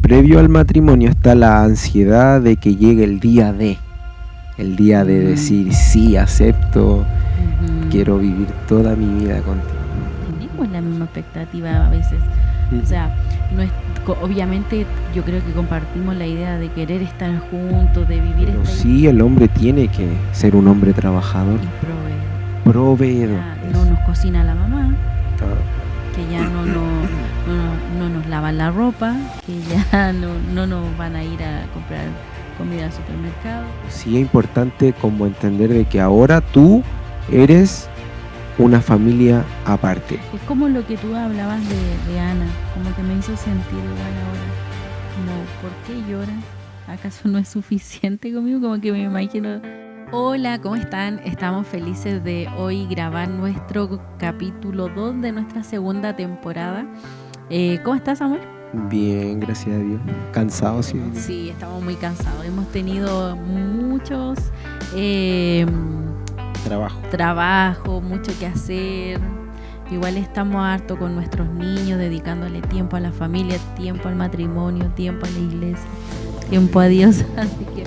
previo al matrimonio está la ansiedad de que llegue el día de decir sí, acepto, quiero vivir toda mi vida contigo. Tenemos la misma expectativa a veces. O sea, no es, obviamente yo creo que compartimos la idea de querer estar juntos, de vivir Pero esta sí, el hombre tiene que ser un hombre trabajador, y proveedor. ya no nos cocina la mamá, Ah, que ya no nos lavan la ropa, que ya no nos van a ir a comprar comida al supermercado. sí es importante como entender de que ahora tú eres una familia aparte. Es como lo que tú hablabas de Ana, como que me hizo sentir igual ahora. Como, ¿por qué lloras? ¿Acaso no es suficiente conmigo? Como que me imagino. Hola, ¿cómo están? Estamos felices de hoy grabar nuestro capítulo 2 de nuestra segunda temporada. ¿Cómo estás, Samuel? Bien, gracias a Dios. ¿Cansado? Sí. Sí, estamos muy cansados. Hemos tenido muchos trabajo, mucho que hacer. Igual estamos harto con nuestros niños, dedicándole tiempo a la familia, tiempo al matrimonio, tiempo a la iglesia, tiempo a Dios. Así que,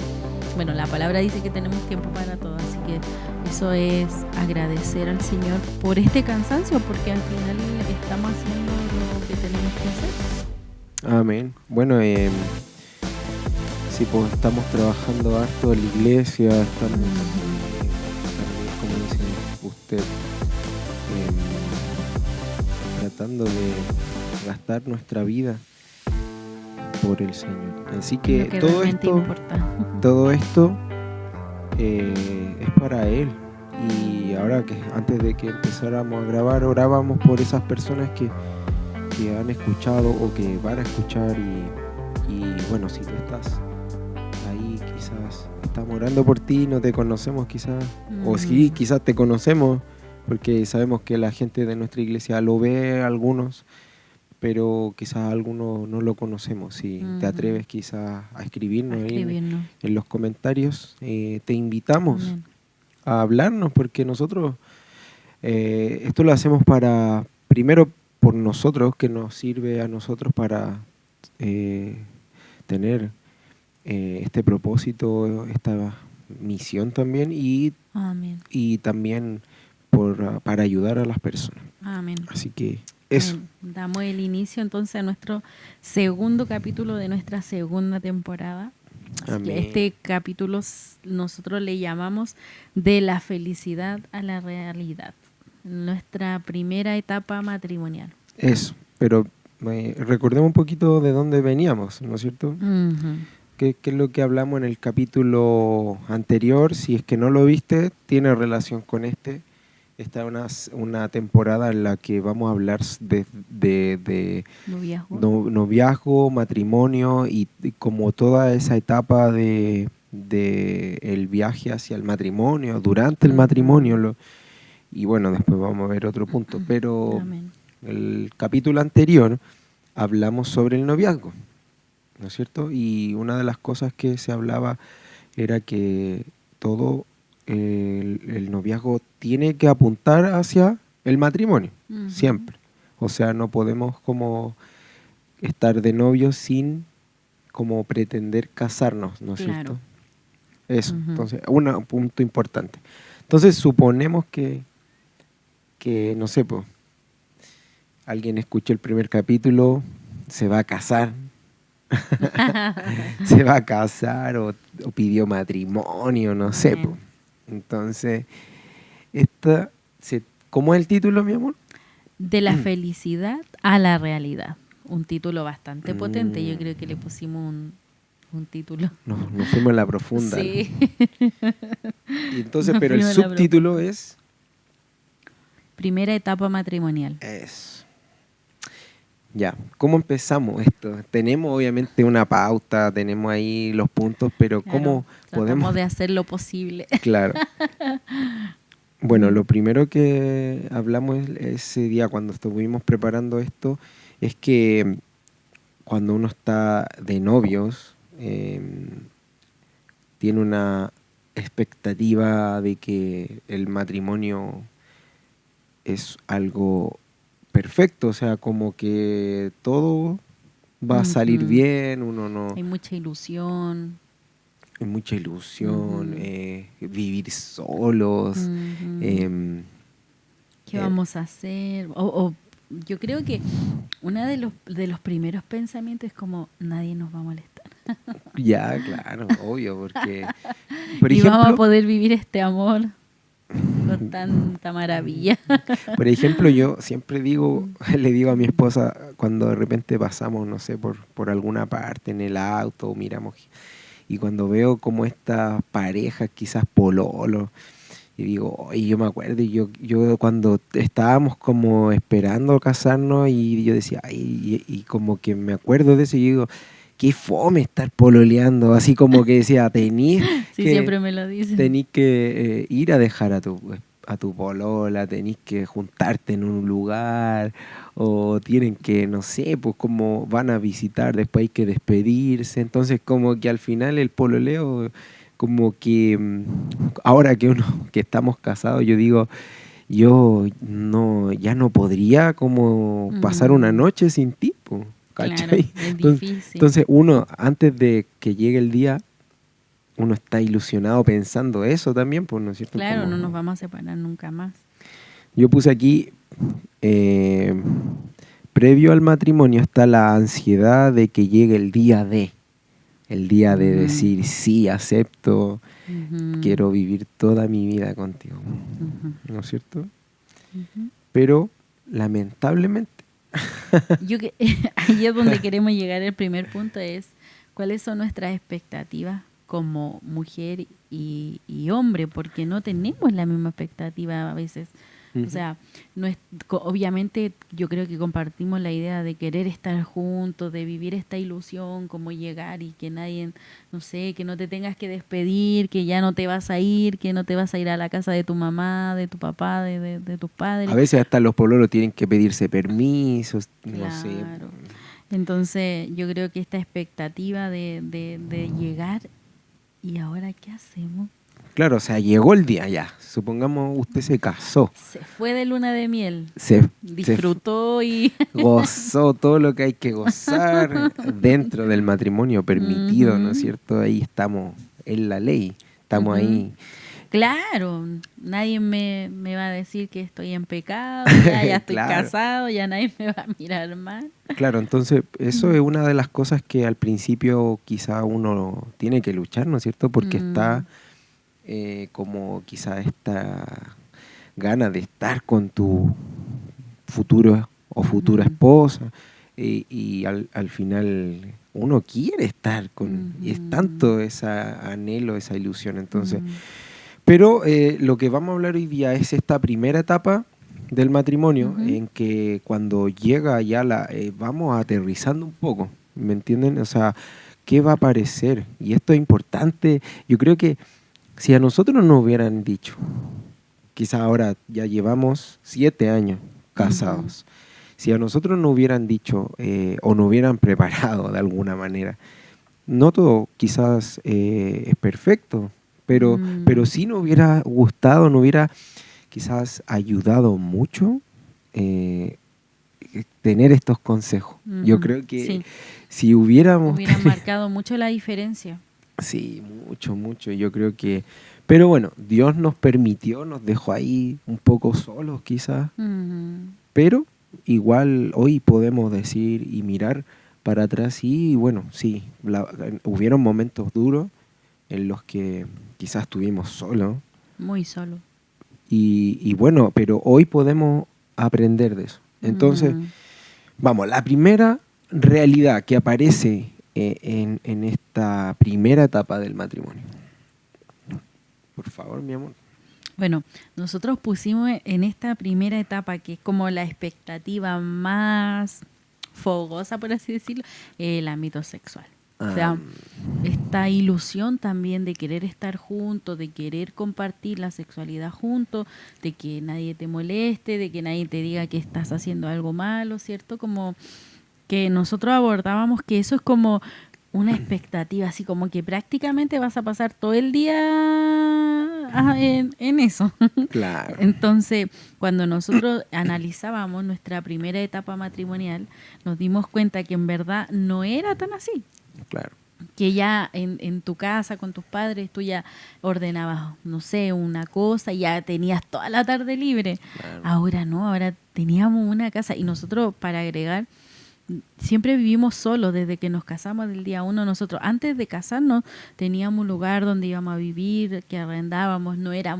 bueno, la palabra dice que tenemos tiempo para todo. Así que eso es agradecer al Señor por este cansancio, porque al final estamos haciendo lo que tenemos que hacer. Amén. Bueno, sí, pues estamos trabajando harto en la iglesia, estamos también, como dice usted, tratando de gastar nuestra vida por el Señor. Así que todo esto es para Él. Y ahora que antes de que empezáramos a grabar, orábamos por esas personas que han escuchado o que van a escuchar y bueno, si tú estás ahí, quizás estamos orando por ti, no te conocemos quizás, o sí, quizás te conocemos, porque sabemos que la gente de nuestra iglesia lo ve, algunos, pero quizás algunos no lo conocemos. Si te atreves quizás a escribirnos en los comentarios, te invitamos a hablarnos, porque nosotros esto lo hacemos para, primero por nosotros, que nos sirve a nosotros para tener este propósito, esta misión también, y también para ayudar a las personas. Amén. Así que eso. Damos el inicio entonces a nuestro segundo capítulo de nuestra segunda temporada. Este capítulo nosotros le llamamos De la felicidad a la realidad, nuestra primera etapa matrimonial. Eso, pero recordemos un poquito de dónde veníamos, ¿no es cierto? ¿Qué es lo que hablamos en el capítulo anterior? Si es que no lo viste, tiene relación con este. Esta es una temporada en la que vamos a hablar de noviazgo, matrimonio y como toda esa etapa de el viaje hacia el matrimonio, durante el matrimonio. Y bueno, después vamos a ver otro punto. Pero el capítulo anterior hablamos sobre el noviazgo, ¿no es cierto? Y una de las cosas que se hablaba era que todo el noviazgo tiene que apuntar hacia el matrimonio, siempre. O sea, no podemos como estar de novios sin como pretender casarnos, ¿no es cierto? Eso, entonces, un punto importante. Entonces, suponemos que no sé, pues, alguien escuchó el primer capítulo, se va a casar, se va a casar o pidió matrimonio, no sé. Entonces, ¿cómo es el título, mi amor? De la felicidad a la realidad. Un título bastante potente. Yo creo que le pusimos un título. Nos fuimos en la profunda. Sí. Y entonces, pero el subtítulo es... Primera etapa matrimonial. Eso. Ya, ¿cómo empezamos esto? Tenemos obviamente una pauta, tenemos ahí los puntos, pero ¿cómo podemos...? De hacer lo posible. Claro. Bueno, lo primero que hablamos ese día cuando estuvimos preparando esto es que cuando uno está de novios, tiene una expectativa de que el matrimonio es algo perfecto, o sea, como que todo va a salir bien, uno no... Hay mucha ilusión. Hay mucha ilusión, vivir solos. ¿Qué vamos a hacer? O yo creo que uno de los primeros pensamientos es como, nadie nos va a molestar. Ya, claro, obvio, porque... Por ejemplo, vamos a poder vivir este amor con tanta maravilla. Por ejemplo, yo siempre le digo a mi esposa, cuando de repente pasamos, no sé, por alguna parte en el auto, o miramos, y cuando veo como estas parejas, quizás pololo, y digo, oye, yo me acuerdo, y yo cuando estábamos como esperando casarnos, y yo decía, ay, y como que me acuerdo de eso, y digo, qué fome estar pololeando, así como que decía, tenís sí, siempre me lo dicen. Tenís que ir a dejar a tu polola, tenés que juntarte en un lugar, o tienen que, no sé, pues como van a visitar, después hay que despedirse, entonces como que al final el pololeo, como que ahora que estamos casados, yo digo, yo ya no podría como pasar una noche sin ti, pues, ¿cachai? Claro, es difícil. Entonces uno, antes de que llegue el día, uno está ilusionado pensando eso también, pues, ¿no es cierto? Claro, no nos vamos a separar nunca más. Yo puse aquí, previo al matrimonio está la ansiedad de que llegue el día de decir, sí, acepto, quiero vivir toda mi vida contigo, ¿no es cierto? Pero, lamentablemente... Ahí es donde queremos llegar. El primer punto es, ¿cuáles son nuestras expectativas como mujer y hombre? Porque no tenemos la misma expectativa a veces. O sea, obviamente yo creo que compartimos la idea de querer estar juntos, de vivir esta ilusión, como llegar y que nadie, no sé, que no te tengas que despedir, que ya no te vas a ir, que no te vas a ir a la casa de tu mamá, de tu papá, de tus padres. A veces hasta los pololos tienen que pedirse permisos, claro. No sé. Entonces yo creo que esta expectativa de llegar, ¿y ahora qué hacemos? Claro, o sea, llegó el día ya. Supongamos usted se casó. Se fue de luna de miel. Disfrutó y... gozó todo lo que hay que gozar dentro del matrimonio permitido, ¿no es cierto? Ahí estamos en la ley. Estamos ahí. Claro, nadie me va a decir que estoy en pecado, ya estoy casado, ya nadie me va a mirar mal. Claro, entonces eso es una de las cosas que al principio quizá uno tiene que luchar, ¿no es cierto? Porque está... como quizá esta gana de estar con tu futuro o futura esposa y al final uno quiere estar con y es tanto ese anhelo, esa ilusión, entonces pero lo que vamos a hablar hoy día es esta primera etapa del matrimonio en que cuando llega ya vamos aterrizando un poco, ¿me entienden? O sea, ¿qué va a aparecer? Y esto es importante, yo creo que si a nosotros nos hubieran dicho, quizá ahora ya llevamos 7 años casados, si a nosotros nos hubieran dicho o nos hubieran preparado de alguna manera, no todo quizás es perfecto, pero sí nos hubiera gustado, nos hubiera quizás ayudado mucho tener estos consejos. Yo creo que si hubiéramos... Hubieran marcado mucho la diferencia. Sí, mucho. Yo creo que... Pero bueno, Dios nos permitió, nos dejó ahí un poco solos quizás. Pero igual hoy podemos decir y mirar para atrás y bueno, sí, hubieron momentos duros en los que quizás estuvimos solos. Muy solos. Y bueno, pero hoy podemos aprender de eso. Entonces, vamos, la primera realidad que aparece en esta primera etapa del matrimonio. Por favor, mi amor. Bueno, nosotros pusimos en esta primera etapa, que es como la expectativa más fogosa, por así decirlo, el ámbito sexual. O sea, esta ilusión también de querer estar juntos, de querer compartir la sexualidad juntos, de que nadie te moleste, de que nadie te diga que estás haciendo algo malo, ¿cierto? Como que nosotros abordábamos que eso es como una expectativa, así como que prácticamente vas a pasar todo el día en eso. Claro. Entonces, cuando nosotros analizábamos nuestra primera etapa matrimonial, nos dimos cuenta que en verdad no era tan así. Claro. Que ya en tu casa con tus padres tú ya ordenabas, no sé, una cosa y ya tenías toda la tarde libre. Claro. Ahora no, ahora teníamos una casa y nosotros, para agregar, siempre vivimos solos desde que nos casamos del día uno. Nosotros antes de casarnos teníamos un lugar donde íbamos a vivir, que arrendábamos, no era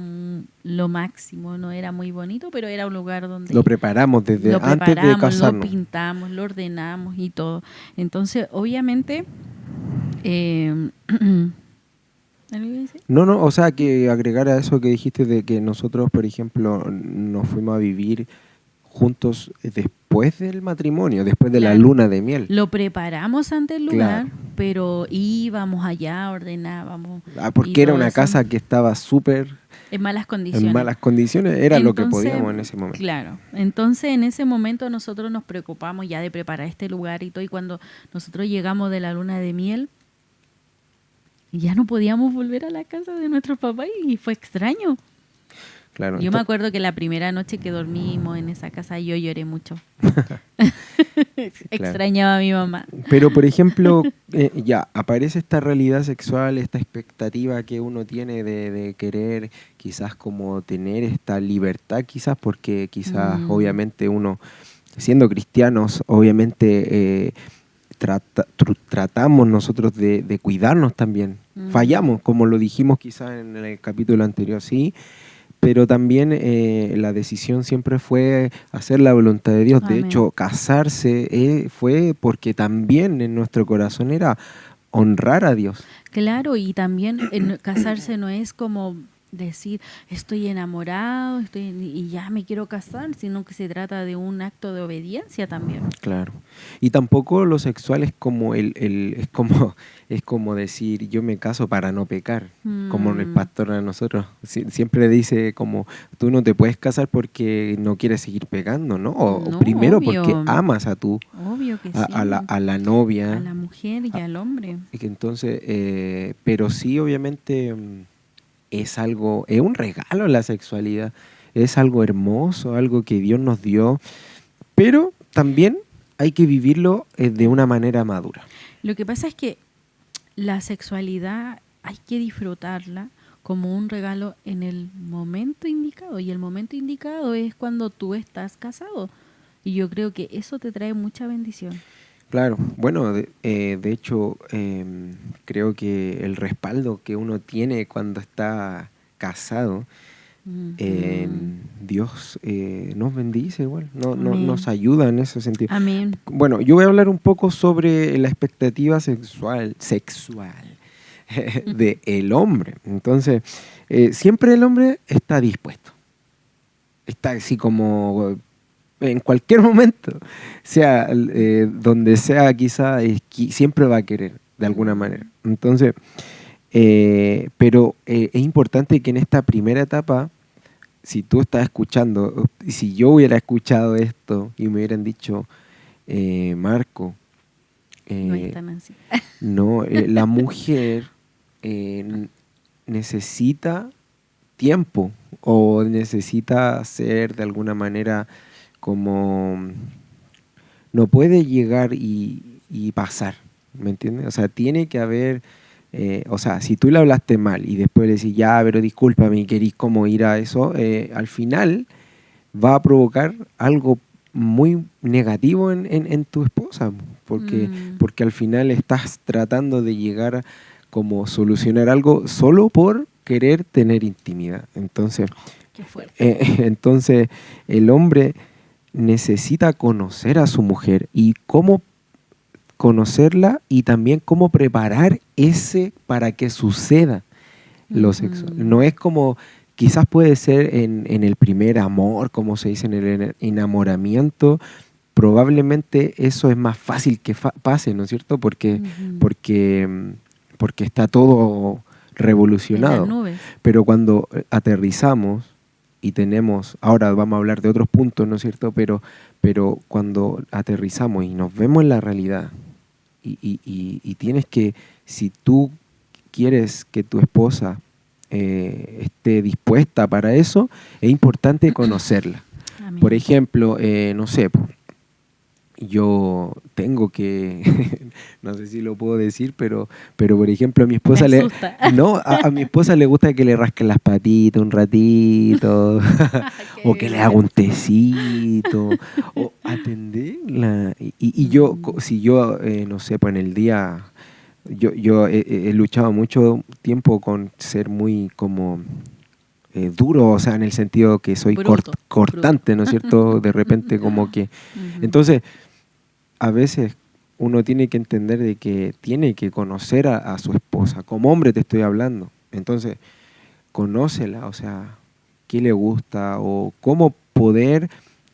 lo máximo, no era muy bonito, pero era un lugar donde lo preparamos desde antes de casarnos. Lo pintamos, lo ordenamos y todo. Entonces, obviamente... No, o sea, que agregar a eso que dijiste de que nosotros, por ejemplo, nos fuimos a vivir juntos después del matrimonio, después de la luna de miel. Lo preparamos ante el lugar, pero íbamos allá, ordenábamos. Porque era una casa que estaba súper... En malas condiciones. En malas condiciones, era entonces, lo que podíamos en ese momento. Claro, entonces en ese momento nosotros nos preocupamos ya de preparar este lugar y todo, y cuando nosotros llegamos de la luna de miel, ya no podíamos volver a la casa de nuestros papás y fue extraño. Claro, yo me acuerdo que la primera noche que dormimos en esa casa yo lloré mucho. Extrañaba a mi mamá. Pero, por ejemplo, ya aparece esta realidad sexual, esta expectativa que uno tiene de querer quizás como tener esta libertad, quizás porque quizás obviamente uno, siendo cristianos, obviamente tratamos nosotros de cuidarnos también. Fallamos, como lo dijimos quizás en el capítulo anterior, sí. Pero también la decisión siempre fue hacer la voluntad de Dios. Amén. De hecho, casarse fue porque también en nuestro corazón era honrar a Dios. Claro, y también casarse no es como decir estoy enamorado y ya me quiero casar, sino que se trata de un acto de obediencia también. Claro. Y tampoco lo sexual es como es como decir yo me caso para no pecar, como el pastor a nosotros siempre dice como tú no te puedes casar porque no quieres seguir pecando, ¿no? O primero obvio. Porque amas a tu a la novia, a la mujer y al hombre. Y entonces, pero sí obviamente es un regalo la sexualidad, es algo hermoso, algo que Dios nos dio, pero también hay que vivirlo de una manera madura. Lo que pasa es que la sexualidad hay que disfrutarla como un regalo en el momento indicado, y el momento indicado es cuando tú estás casado, y yo creo que eso te trae mucha bendición. Claro, bueno, de hecho, creo que el respaldo que uno tiene cuando está casado, Dios nos bendice igual, nos ayuda en ese sentido. Amén. Bueno, yo voy a hablar un poco sobre la expectativa sexual del hombre. Entonces, siempre el hombre está dispuesto, está así como... en cualquier momento, sea donde sea quizá, siempre va a querer de alguna manera. Entonces, pero es importante que en esta primera etapa, si tú estás escuchando, si yo hubiera escuchado esto y me hubieran dicho, Marco, no es tan así. No, la mujer necesita tiempo o necesita ser de alguna manera... como no puede llegar y pasar, ¿me entiendes? O sea, tiene que haber, o sea, si tú le hablaste mal y después le decís, ya, pero discúlpame, querís como ir a eso, al final va a provocar algo muy negativo en tu esposa, porque al final estás tratando de llegar a como solucionar algo solo por querer tener intimidad. Entonces, qué fuerte. Entonces el hombre necesita conocer a su mujer y cómo conocerla y también cómo preparar para que suceda lo sexual. No es como, quizás puede ser en el primer amor, como se dice en el enamoramiento, probablemente eso es más fácil que pase, ¿no es cierto? Porque está todo revolucionado. Pero cuando aterrizamos y tenemos, ahora vamos a hablar de otros puntos, ¿no es cierto? Pero cuando aterrizamos y nos vemos en la realidad y tienes que, si tú quieres que tu esposa esté dispuesta para eso, es importante conocerla. Amén. Por ejemplo, no sé, yo tengo que, no sé si lo puedo decir, pero por ejemplo a mi esposa a mi esposa le gusta que le rasquen las patitas un ratito, o que le haga un tecito, o atenderla. Y yo, si yo, no sé, pues en el día, yo he luchado mucho tiempo con ser muy como duro, o sea, en el sentido que soy cortante, ¿no es cierto? De repente como que... Entonces, a veces uno tiene que entender de que tiene que conocer a su esposa. Como hombre te estoy hablando. Entonces, conócela, o sea, qué le gusta o cómo poder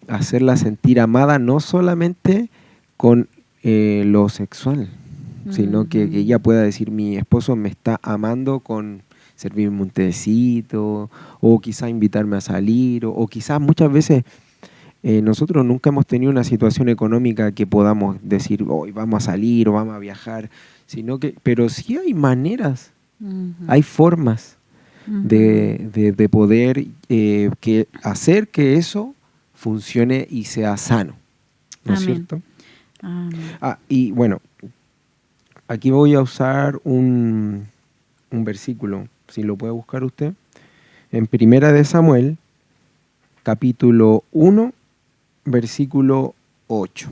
hacerla sentir amada, no solamente con lo sexual, sino que ella pueda decir, mi esposo me está amando con servirme un tecito, o quizá invitarme a salir, o quizás muchas veces nosotros nunca hemos tenido una situación económica que podamos decir, hoy vamos a salir o vamos a viajar, pero sí hay maneras, hay formas de poder hacer que eso funcione y sea sano, ¿no es cierto? Y bueno, aquí voy a usar un versículo, si lo puede buscar usted, en Primera de Samuel, capítulo 1, versículo 8.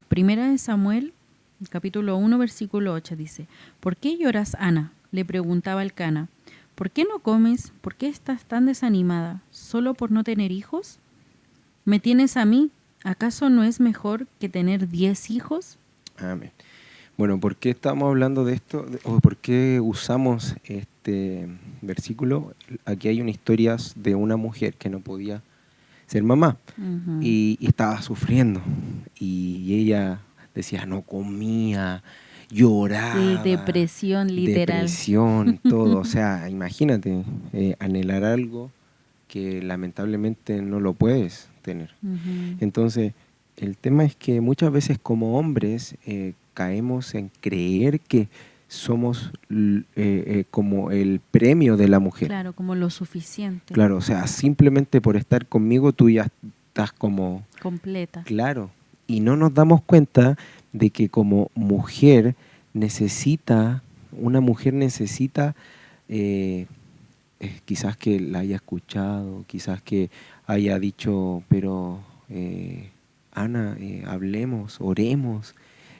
Primera de Samuel, capítulo 1, versículo 8 dice: ¿Por qué lloras, Ana?, le preguntaba Elcana. ¿Por qué no comes? ¿Por qué estás tan desanimada? ¿Solo por no tener hijos? ¿Me tienes a mí? ¿Acaso no es mejor que tener 10 hijos? Amén. Bueno, ¿por qué estamos hablando de esto? ¿O por qué usamos este versículo? Aquí hay una historia de una mujer que no podía ser mamá y estaba sufriendo. Y ella decía, no comía, lloraba. Depresión, literal. Depresión, todo. O sea, imagínate, anhelar algo que lamentablemente no lo puedes tener. Entonces, el tema es que muchas veces como hombres caemos en creer que somos como el premio de la mujer. Claro, como lo suficiente. Claro, o sea, simplemente por estar conmigo tú ya estás como... completa. Claro, y no nos damos cuenta de que como mujer una mujer necesita quizás que la haya escuchado, quizás que haya dicho, pero Ana, hablemos, oremos,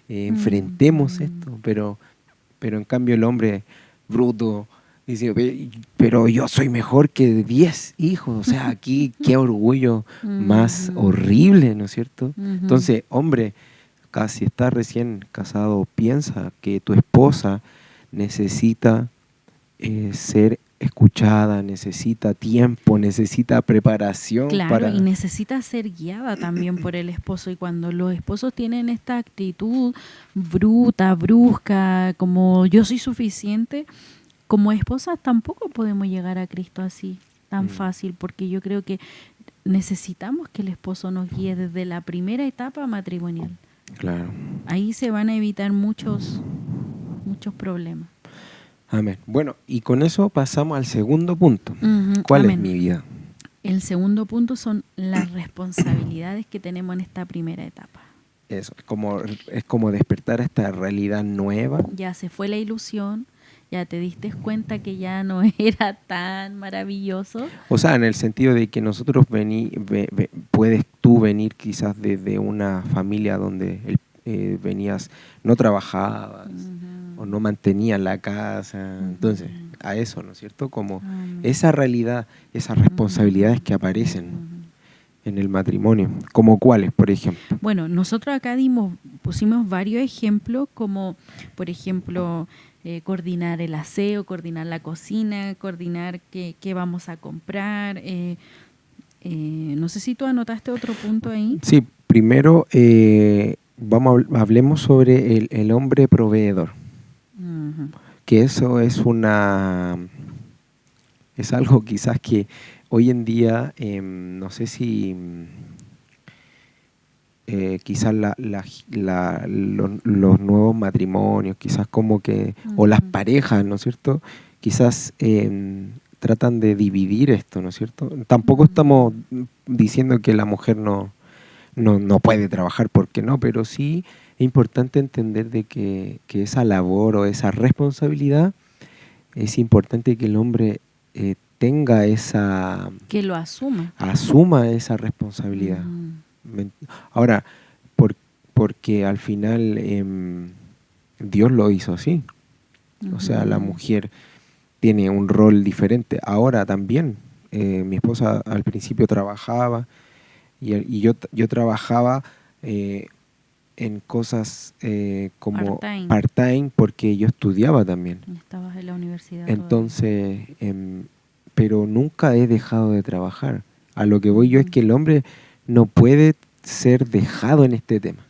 enfrentemos esto, pero en cambio el hombre bruto dice, pero yo soy mejor que 10 hijos, o sea, aquí qué orgullo más horrible, ¿no es cierto? Entonces, hombre, si estás recién casado, piensa que tu esposa necesita ser escuchada, necesita tiempo, necesita preparación. Claro, y necesita ser guiada también por el esposo. Y cuando los esposos tienen esta actitud bruta, brusca, como yo soy suficiente, como esposas tampoco podemos llegar a Cristo así, tan fácil, porque yo creo que necesitamos que el esposo nos guíe desde la primera etapa matrimonial. Claro. Ahí se van a evitar muchos problemas. Amén. Bueno, y con eso pasamos al segundo punto. ¿Cuál es mi vida? El segundo punto son las responsabilidades que tenemos en esta primera etapa. Eso, es como despertar a esta realidad nueva. Ya se fue la ilusión, ya te diste cuenta que ya no era tan maravilloso. O sea, en el sentido de que nosotros puedes tú venir quizás desde una familia donde venías, no trabajabas, o no mantenías la casa. Entonces, a eso, ¿no es cierto? Como esa realidad, esas responsabilidades que aparecen en el matrimonio. ¿Como cuáles, por ejemplo? Bueno, nosotros acá pusimos varios ejemplos, como por ejemplo coordinar el aseo, coordinar la cocina, coordinar qué vamos a comprar. No sé si tú anotaste otro punto ahí. Sí, primero hablemos sobre el hombre proveedor. Que eso es algo quizás que hoy en día, no sé si quizás los nuevos matrimonios, quizás como que, o las parejas, ¿no es cierto?, quizás tratan de dividir esto, ¿no es cierto? Tampoco estamos diciendo que la mujer no puede trabajar, porque no, pero sí es importante entender de que esa labor o esa responsabilidad, es importante que el hombre tenga esa... Que lo asuma. Asuma esa responsabilidad. Ahora, porque al final Dios lo hizo así. O sea, la mujer tiene un rol diferente. Ahora también, mi esposa al principio trabajaba y yo trabajaba en cosas como part-time porque yo estudiaba también. Estabas en la universidad. Entonces, pero nunca he dejado de trabajar. A lo que voy yo es que el hombre no puede ser dejado en este tema.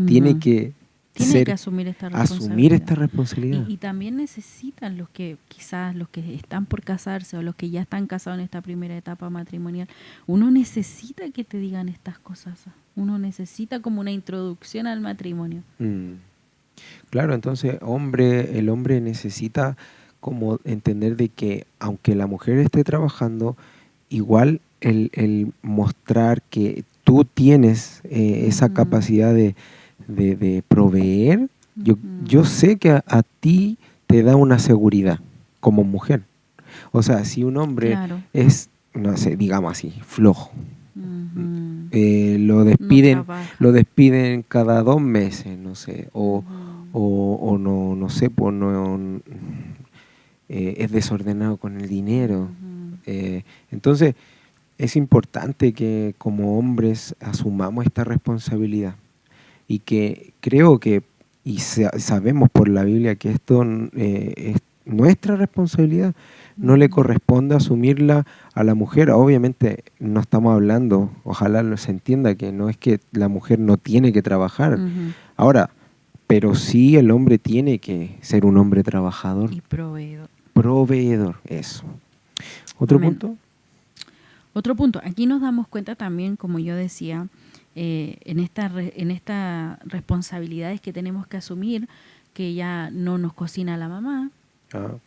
Tiene que asumir esta responsabilidad. Y también necesitan los que están por casarse o los que ya están casados en esta primera etapa matrimonial. Uno necesita que te digan estas cosas. Uno necesita como una introducción al matrimonio. Claro, entonces el hombre necesita como entender de que aunque la mujer esté trabajando, igual el mostrar que tú tienes esa capacidad de proveer, yo sé que a ti te da una seguridad como mujer. O sea, si un hombre es, no sé, digamos así, flojo, lo despiden cada 2 meses, no sé, o no sé, pues es desordenado con el dinero. Entonces, es importante que como hombres asumamos esta responsabilidad. Y que creo que, y sabemos por la Biblia que esto es nuestra responsabilidad, no le corresponde asumirla a la mujer. Obviamente no estamos hablando, ojalá se entienda que no es que la mujer no tiene que trabajar. Ahora, pero sí el hombre tiene que ser un hombre trabajador. Y proveedor. Proveedor, eso. ¿Otro punto? Otro punto. Aquí nos damos cuenta también, como yo decía, en estas responsabilidades que tenemos que asumir, que ya no nos cocina la mamá, claro.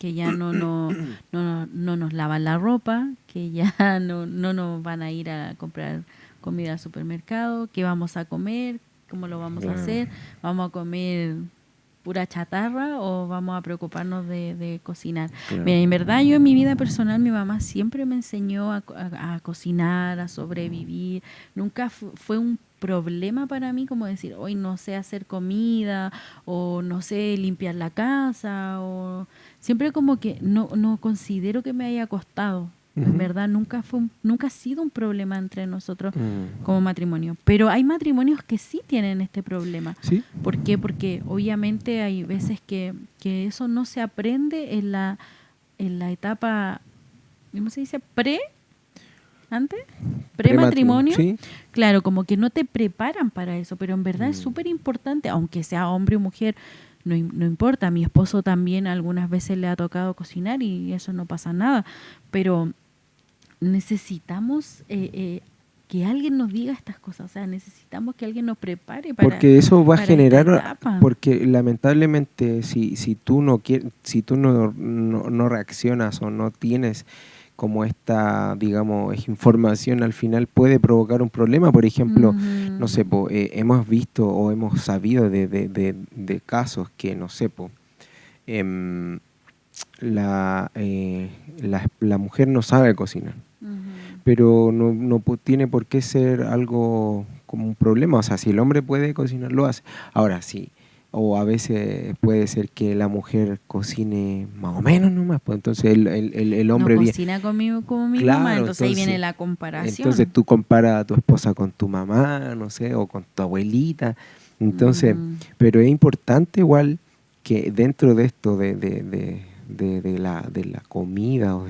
que ya no nos lavan la ropa, que ya no nos van a ir a comprar comida al supermercado, qué vamos a comer, cómo lo vamos a hacer, vamos a comer pura chatarra o vamos a preocuparnos de cocinar. Claro. Mira, en verdad yo en mi vida personal, mi mamá siempre me enseñó a cocinar, a sobrevivir. Nunca fue un problema para mí como decir, hoy no sé hacer comida o no sé limpiar la casa. O siempre como que no considero que me haya costado. En verdad nunca ha sido un problema entre nosotros como matrimonio. Pero hay matrimonios que sí tienen este problema. ¿Sí? ¿Por qué? Porque obviamente hay veces que eso no se aprende en la etapa, ¿cómo se dice? Prematrimonio. ¿Sí? Claro, como que no te preparan para eso, pero en verdad es súper importante, aunque sea hombre o mujer. No importa, a mi esposo también algunas veces le ha tocado cocinar y eso no pasa nada, pero necesitamos que alguien nos diga estas cosas, o sea, necesitamos que alguien nos prepare para porque eso va a generar, porque lamentablemente si tú no reaccionas o no tienes como esta, digamos, información, al final puede provocar un problema. Por ejemplo, no sé, hemos visto o hemos sabido de casos que, no sé, la mujer no sabe cocinar, pero no tiene por qué ser algo como un problema. O sea, si el hombre puede cocinar, lo hace. Ahora sí, o a veces puede ser que la mujer cocine más o menos nomás, pues entonces el hombre no cocina conmigo como mi mamá, entonces ahí viene la comparación. Entonces tú comparas a tu esposa con tu mamá, no sé, o con tu abuelita. Entonces, pero es importante igual que dentro de esto de la comida o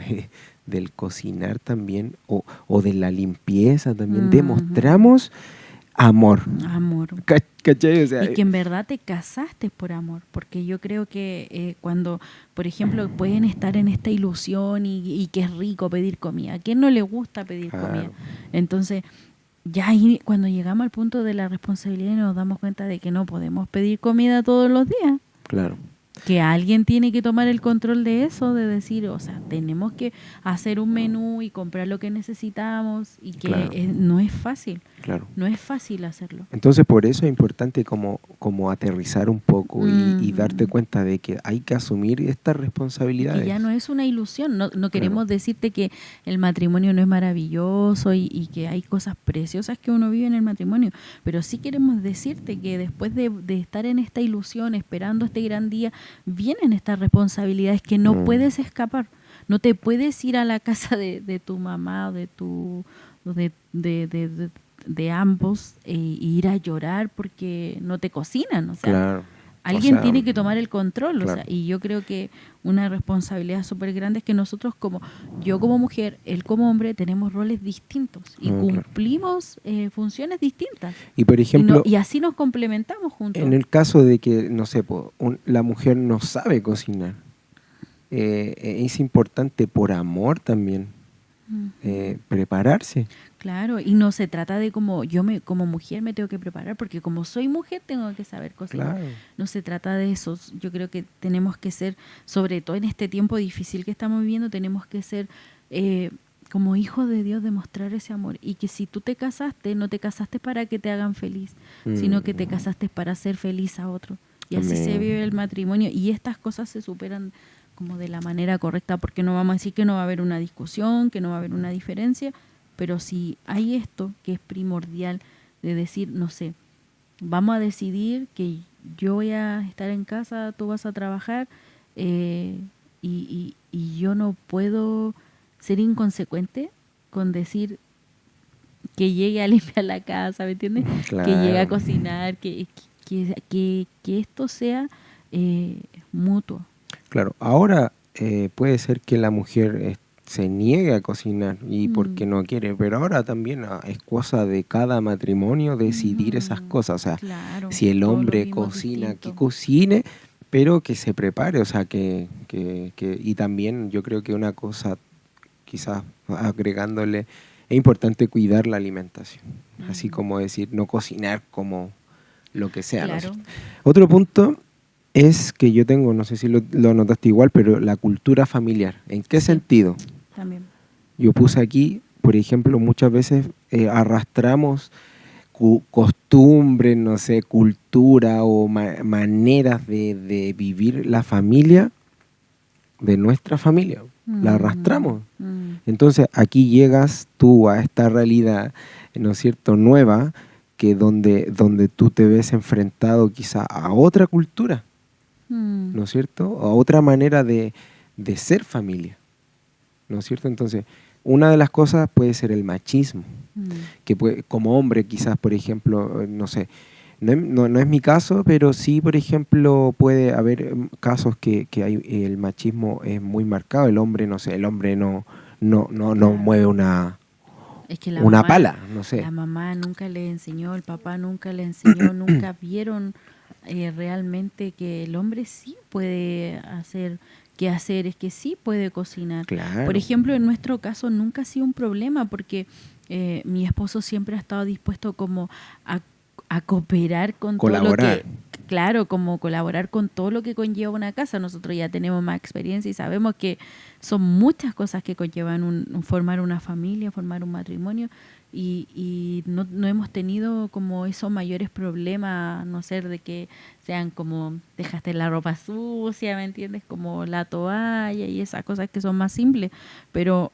del cocinar también o de la limpieza también demostramos amor. ¿Cachai? O sea, y que en verdad te casaste por amor, porque yo creo que cuando, por ejemplo, pueden estar en esta ilusión y que es rico pedir comida, ¿a quién no le gusta pedir comida? Entonces, ya ahí cuando llegamos al punto de la responsabilidad nos damos cuenta de que no podemos pedir comida todos los días. Claro. que alguien tiene que tomar el control de eso, de decir, o sea, tenemos que hacer un menú y comprar lo que necesitamos y que Claro. no es fácil. Claro. No es fácil hacerlo. Entonces, por eso es importante como aterrizar un poco y darte cuenta de que hay que asumir estas responsabilidades. Que ya no es una ilusión. No queremos decirte que el matrimonio no es maravilloso y que hay cosas preciosas que uno vive en el matrimonio, pero sí queremos decirte que después de estar en esta ilusión, esperando este gran día, vienen estas responsabilidades que no puedes escapar. No te puedes ir a la casa de tu mamá o de ambos e ir a llorar porque no te cocinan, o sea, claro. alguien tiene que tomar el control, claro. O sea, y yo creo que una responsabilidad súper grande es que nosotros yo como mujer, él como hombre, tenemos roles distintos y cumplimos funciones distintas. Y por ejemplo, y así nos complementamos juntos. En el caso de que, no sé, la mujer no sabe cocinar, es importante por amor también prepararse. Claro, y no se trata de como como mujer me tengo que preparar, porque como soy mujer tengo que saber cocinar. Claro. No se trata de eso. Yo creo que tenemos que ser, sobre todo en este tiempo difícil que estamos viviendo, tenemos que ser como hijos de Dios, demostrar ese amor. Y que si tú te casaste, no te casaste para que te hagan feliz, sino que te casaste para hacer feliz a otro. Y así se vive el matrimonio. Y estas cosas se superan como de la manera correcta, porque no vamos a decir que no va a haber una discusión, que no va a haber una diferencia, pero si hay esto que es primordial de decir, no sé, vamos a decidir que yo voy a estar en casa, tú vas a trabajar y yo no puedo ser inconsecuente con decir que llegue a limpiar la casa, ¿me entiendes? Claro. Que llegue a cocinar, que esto sea mutuo. Claro, ahora puede ser que la mujer se niegue a cocinar y porque no quiere, pero ahora también es cosa de cada matrimonio decidir esas cosas, o sea, claro, si el hombre cocina, distinto. Que cocine, pero que se prepare, o sea, y también yo creo que una cosa, quizás agregándole, es importante cuidar la alimentación, así como decir, no cocinar como lo que sea. Claro. ¿No? Otro punto es que yo tengo, no sé si lo notaste igual, pero la cultura familiar. ¿En qué sentido? También. Yo puse aquí, por ejemplo, muchas veces arrastramos costumbres, no sé, cultura o maneras de vivir la familia de nuestra familia. La arrastramos. Entonces aquí llegas tú a esta realidad, ¿no es cierto?, nueva, que donde tú te ves enfrentado quizá a otra cultura, ¿no es cierto?, a otra manera de ser familia, ¿no es cierto? Entonces, una de las cosas puede ser el machismo, que como hombre quizás, por ejemplo, no sé, no es mi caso, pero sí, por ejemplo, puede haber casos que el machismo es muy marcado. El hombre, no sé, no mueve una pala, no sé. La mamá nunca le enseñó, el papá nunca le enseñó, nunca vieron realmente que el hombre sí puede hacer es que sí puede cocinar. Claro. Por ejemplo, en nuestro caso nunca ha sido un problema porque mi esposo siempre ha estado dispuesto como a cooperar con colaborar. Todo lo que, claro, como colaborar con todo lo que conlleva una casa. Nosotros ya tenemos más experiencia y sabemos que son muchas cosas que conllevan formar una familia, formar un matrimonio y no hemos tenido como esos mayores problemas, a no ser de que sean como dejaste la ropa sucia, ¿me entiendes? Como la toalla y esas cosas que son más simples, pero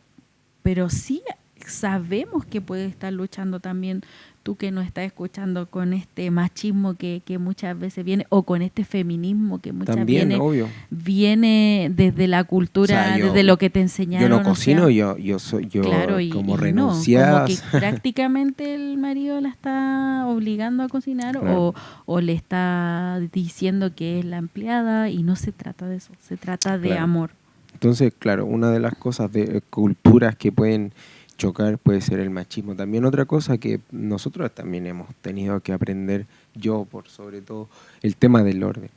sí sabemos que puede estar luchando también tú que nos estás escuchando con este machismo que muchas veces viene, o con este feminismo que muchas también, veces viene desde la cultura, o sea, desde lo que te enseñaron. Yo no cocino, o sea, yo claro, como renunciar. Como que prácticamente el marido la está obligando a cocinar, claro. o le está diciendo que es la empleada, y no se trata de eso, se trata de amor. Entonces, claro, una de las cosas de culturas que pueden chocar puede ser el machismo. También otra cosa que nosotros también hemos tenido que aprender, yo por sobre todo, el tema del orden.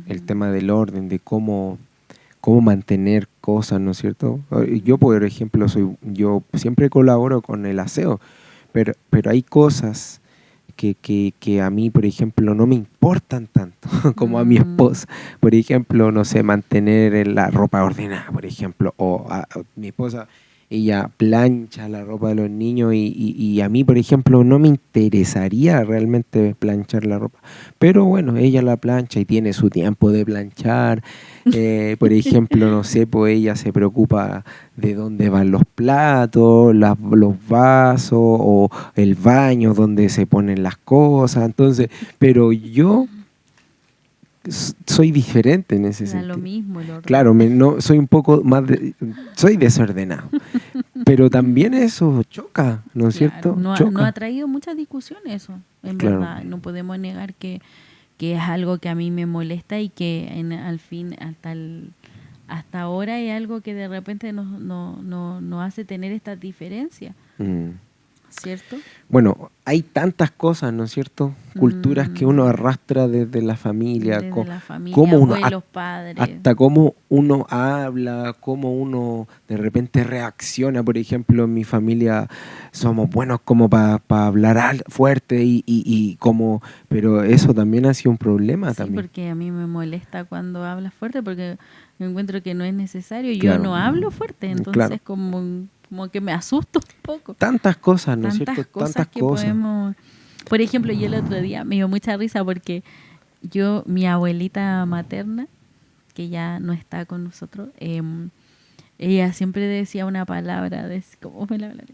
El tema del orden, de cómo mantener cosas, ¿no es cierto? Yo, por ejemplo, yo siempre colaboro con el aseo, pero hay cosas que a mí, por ejemplo, no me importan tanto como a mi esposa. Por ejemplo, no sé, mantener la ropa ordenada, por ejemplo, o mi esposa, ella plancha la ropa de los niños y a mí, por ejemplo, no me interesaría realmente planchar la ropa. Pero bueno, ella la plancha y tiene su tiempo de planchar. Por ejemplo, no sé, pues ella se preocupa de dónde van los platos, los vasos o el baño donde se ponen las cosas. Entonces, pero yo soy diferente en ese sentido. Lo mismo, el orden. Claro, no, soy un poco más, soy desordenado. Pero también eso choca, ¿no es cierto? No Choca. ha traído muchas discusiones eso, en verdad. No podemos negar que es algo que a mí me molesta y que al fin, hasta ahora es algo que de repente nos hace tener esta diferencia. ¿Cierto? Bueno, hay tantas cosas, ¿no es cierto? Culturas que uno arrastra desde la familia. Desde la familia, cómo uno, abuelos, padres. Hasta cómo uno habla, cómo uno de repente reacciona. Por ejemplo, en mi familia somos buenos como para hablar fuerte y como... Pero eso también ha sido un problema. Sí, también. Porque a mí me molesta cuando hablas fuerte porque me encuentro que no es necesario. Claro. Yo no hablo fuerte, entonces como que me asusto un poco. Tantas cosas, ¿no es cierto? Tantas cosas. Podemos... Por ejemplo, yo el otro día me dio mucha risa porque mi abuelita materna, que ya no está con nosotros, ella siempre decía una palabra, ¿cómo me la hablaré?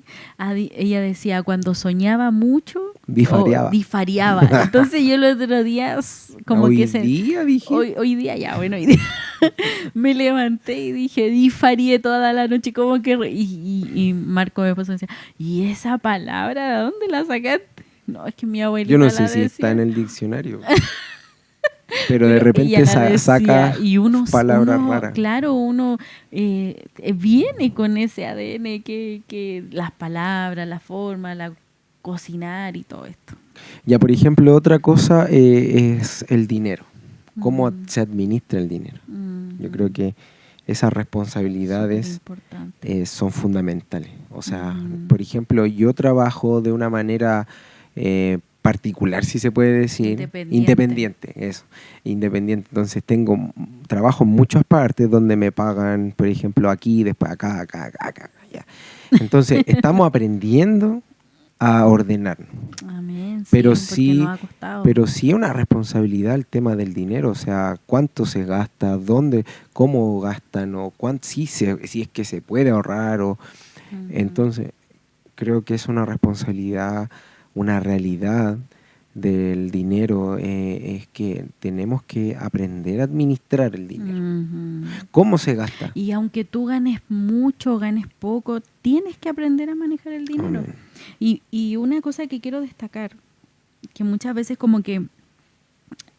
Ella decía, cuando soñaba mucho, difariaba. Entonces yo el otro día, como hoy que... día, dije. Hoy día, hoy día. Me levanté y dije, difarié toda la noche, como que... Y Marco, mi esposo, decía, ¿y esa palabra de dónde la sacaste? No, es que mi abuelita yo no sé la si decía. Está en el diccionario. Pero de repente saca y palabras raras. Claro, uno viene con ese ADN que las palabras, la forma, cocinar y todo esto. Ya, por ejemplo, otra cosa es el dinero. ¿Cómo se administra el dinero? Yo creo que esas responsabilidades son fundamentales. O sea, por ejemplo, yo trabajo de una manera... particular, si se puede decir, independiente. Entonces trabajo en muchas partes donde me pagan, por ejemplo, aquí, después acá, allá. Entonces estamos aprendiendo a ordenarnos. Amén. Pero sí, nos ha costado. Pero sí es una responsabilidad el tema del dinero, o sea, cuánto se gasta, dónde, cómo gastan, o si es que se puede ahorrar, entonces creo que es una responsabilidad. Una realidad del dinero es que tenemos que aprender a administrar el dinero. ¿Cómo se gasta? Y aunque tú ganes mucho, ganes poco, tienes que aprender a manejar el dinero. Y una cosa que quiero destacar, que muchas veces como que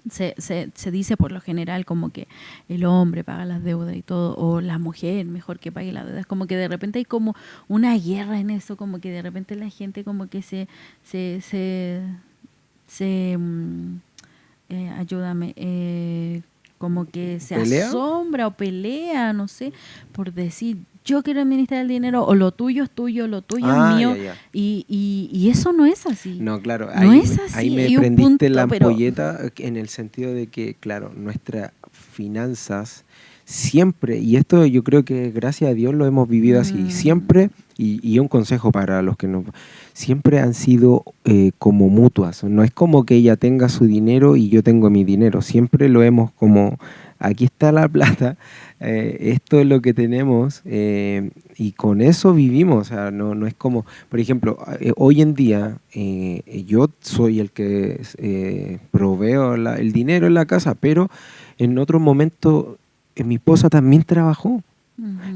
se dice por lo general como que el hombre paga las deudas y todo, o la mujer mejor que pague las deudas, como que de repente hay como una guerra en eso, como que de repente la gente como que ayúdame, como que se asombra o pelea, no sé, por decir yo quiero administrar el dinero, o lo tuyo es tuyo, lo tuyo es mío. Ya. Y eso no es así. No, claro. No es así. Ahí me prendiste la ampolleta en el sentido de que, claro, nuestras finanzas siempre, y esto yo creo que gracias a Dios lo hemos vivido así, siempre, y un consejo para los que no, siempre han sido como mutuas. No es como que ella tenga su dinero y yo tengo mi dinero. Siempre lo hemos como, aquí está la plata, esto es lo que tenemos y con eso vivimos. O sea, no es como, por ejemplo, hoy en día yo soy el que proveo el dinero en la casa, pero en otro momento mi esposa también trabajó.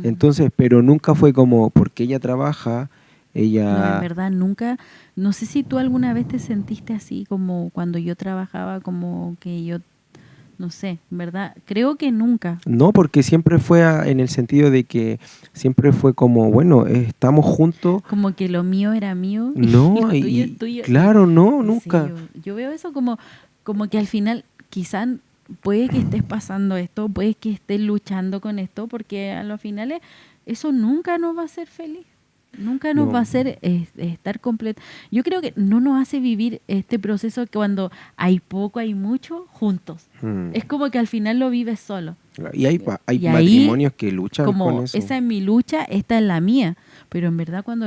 Entonces, pero nunca fue como porque ella trabaja, ella... No, en verdad nunca, no sé si tú alguna vez te sentiste así como cuando yo trabajaba, como que yo, no sé, en verdad, creo que nunca. No, porque siempre fue en el sentido de que siempre fue como, bueno, estamos juntos. Como que lo mío era mío no, y lo tuyo es tuyo. Claro, no, nunca. Sí, yo veo eso como que al final quizás puede que estés pasando esto, puede que estés luchando con esto, porque a los finales eso nunca nos va a hacer feliz. Nunca nos va a hacer estar completo. Yo creo que no nos hace vivir este proceso que cuando hay poco, hay mucho, juntos. Es como que al final lo vives solo. Y hay matrimonios que luchan como con eso. Esa es mi lucha, esta es la mía. Pero en verdad cuando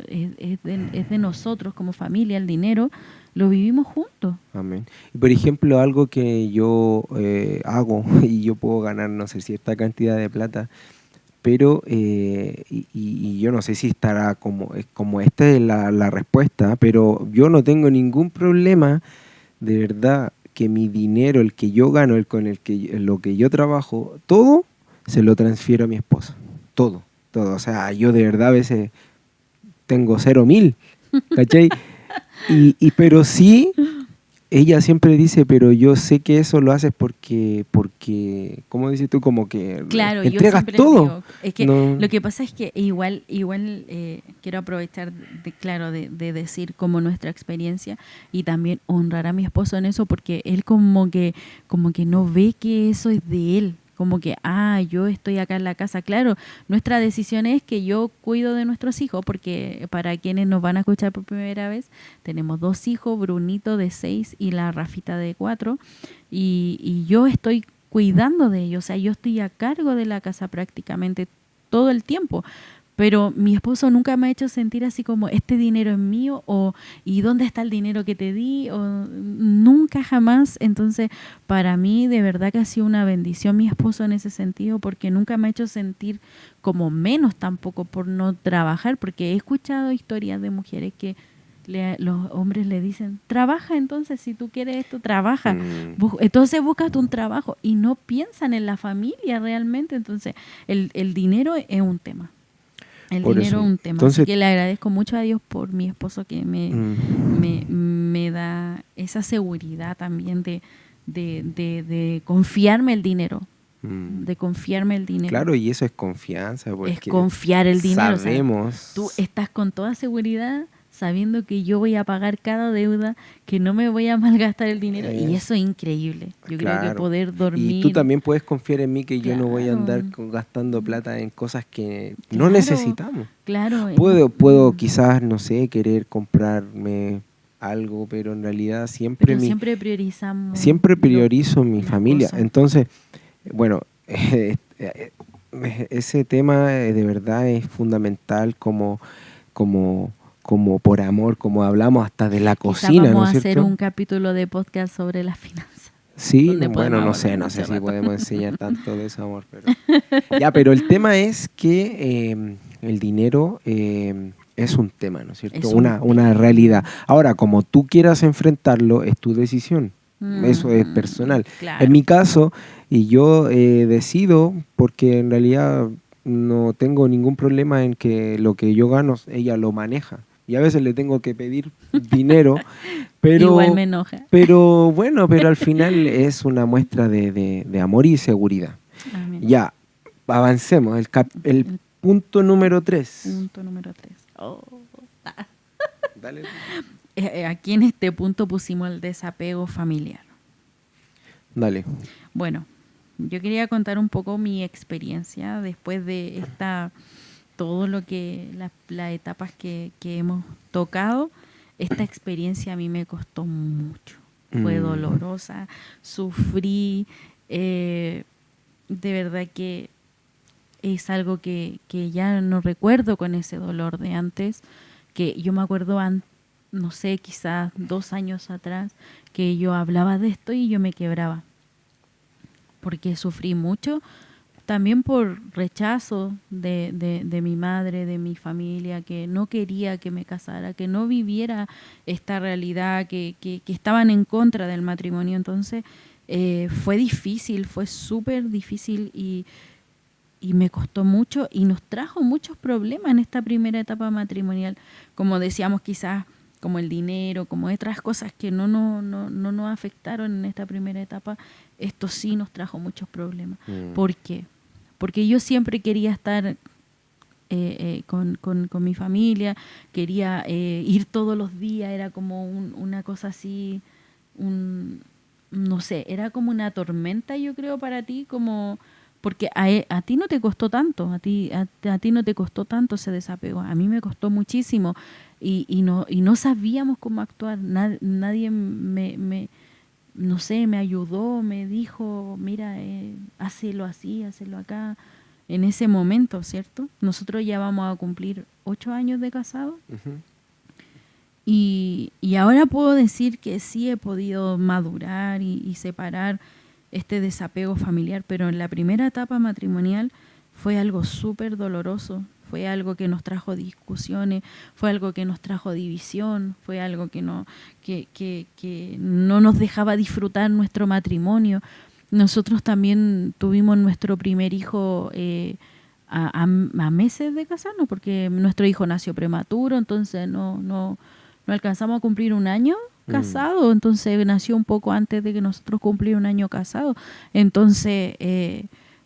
es de nosotros como familia, el dinero, lo vivimos juntos. Amén. Y por ejemplo, algo que yo hago y yo puedo ganar, no sé, cierta cantidad de plata, pero y yo no sé si estará como esta es la respuesta, pero yo no tengo ningún problema, de verdad, que mi dinero, el que yo gano, lo que yo trabajo, todo se lo transfiero a mi esposa. Todo. O sea, yo de verdad a veces tengo 0.000, ¿cachai? Pero sí, ella siempre dice, pero yo sé que eso lo haces porque ¿cómo dices tú? Como que claro, entregas todo. Digo, es que no. Lo que pasa es que igual quiero aprovechar de decir como nuestra experiencia y también honrar a mi esposo en eso, porque él como que no ve que eso es de él. Como que, yo estoy acá en la casa. Claro, nuestra decisión es que yo cuido de nuestros hijos, porque para quienes nos van a escuchar por primera vez, tenemos 2 hijos, Brunito de 6 y la Rafita de 4, y yo estoy cuidando de ellos, o sea, yo estoy a cargo de la casa prácticamente todo el tiempo. Pero mi esposo nunca me ha hecho sentir así como este dinero es mío o ¿y dónde está el dinero que te di? O nunca jamás. Entonces para mí de verdad que ha sido una bendición mi esposo en ese sentido, porque nunca me ha hecho sentir como menos tampoco por no trabajar, porque he escuchado historias de mujeres que los hombres le dicen, trabaja entonces, si tú quieres esto, trabaja. Entonces búscate un trabajo y no piensan en la familia realmente. Entonces el dinero es un tema. El por dinero es un tema. Entonces, así que le agradezco mucho a Dios por mi esposo que me da esa seguridad también de confiarme el dinero. De confiarme el dinero. Claro, y eso es confianza. Es confiar el dinero. Sabemos. O sea, tú estás con toda seguridad sabiendo que yo voy a pagar cada deuda, que no me voy a malgastar el dinero. Y eso es increíble. Yo creo que poder dormir... Y tú también puedes confiar en mí que yo no voy a andar gastando plata en cosas que no necesitamos. Claro. Puedo quizás, no sé, querer comprarme algo, pero en realidad siempre priorizo mi familia. Cosas. Entonces, bueno, ese tema de verdad es fundamental como por amor, como hablamos hasta de la cocina, vamos ¿no es cierto? a hacer un capítulo de podcast sobre las finanzas. Sí, bueno, no sé si podemos enseñar tanto de ese amor, pero el tema es que el dinero es un tema, ¿no es cierto? Una realidad. Ahora, como tú quieras enfrentarlo, es tu decisión. Eso es personal. Claro. En mi caso, y yo decido, porque en realidad no tengo ningún problema en que lo que yo gano, ella lo maneja. Y a veces le tengo que pedir dinero, pero... Igual me enoja. Pero bueno, al final es una muestra de amor y seguridad. Amén. Ya, avancemos. El punto número 3. Punto número 3. Oh. Dale. Aquí en este punto pusimos el desapego familiar. Dale. Bueno, yo quería contar un poco mi experiencia después de todo lo que las etapas que hemos tocado. Esta experiencia a mí me costó mucho. Fue dolorosa, sufrí. De verdad que es algo que ya no recuerdo con ese dolor de antes, que yo me acuerdo no sé, quizás 2 años atrás, que yo hablaba de esto y yo me quebraba, porque sufrí mucho, también por rechazo de mi madre, de mi familia, que no quería que me casara, que no viviera esta realidad, que estaban en contra del matrimonio. Entonces fue difícil, fue súper difícil y me costó mucho y nos trajo muchos problemas en esta primera etapa matrimonial. Como decíamos, quizás como el dinero, como otras cosas que no nos afectaron en esta primera etapa, esto sí nos trajo muchos problemas. ¿Por qué? Porque yo siempre quería estar con mi familia, quería ir todos los días, era como una cosa así, no sé, era como una tormenta, yo creo, para ti, como Porque a ti no te costó tanto, a ti no te costó tanto ese desapego, a mí me costó muchísimo y no sabíamos cómo actuar, nadie no sé, me ayudó, me dijo, mira, hácelo así, hácelo acá, en ese momento, ¿cierto? Nosotros ya vamos a cumplir 8 años de casado. Uh-huh. Y ahora puedo decir que sí he podido madurar y separar este desapego familiar, pero en la primera etapa matrimonial fue algo súper doloroso, fue algo que nos trajo discusiones, fue algo que nos trajo división, fue algo que no nos dejaba disfrutar nuestro matrimonio. Nosotros también tuvimos nuestro primer hijo a meses de casarnos, porque nuestro hijo nació prematuro, entonces no alcanzamos a cumplir un año casado, entonces nació un poco antes de que nosotros cumplir un año casado. Entonces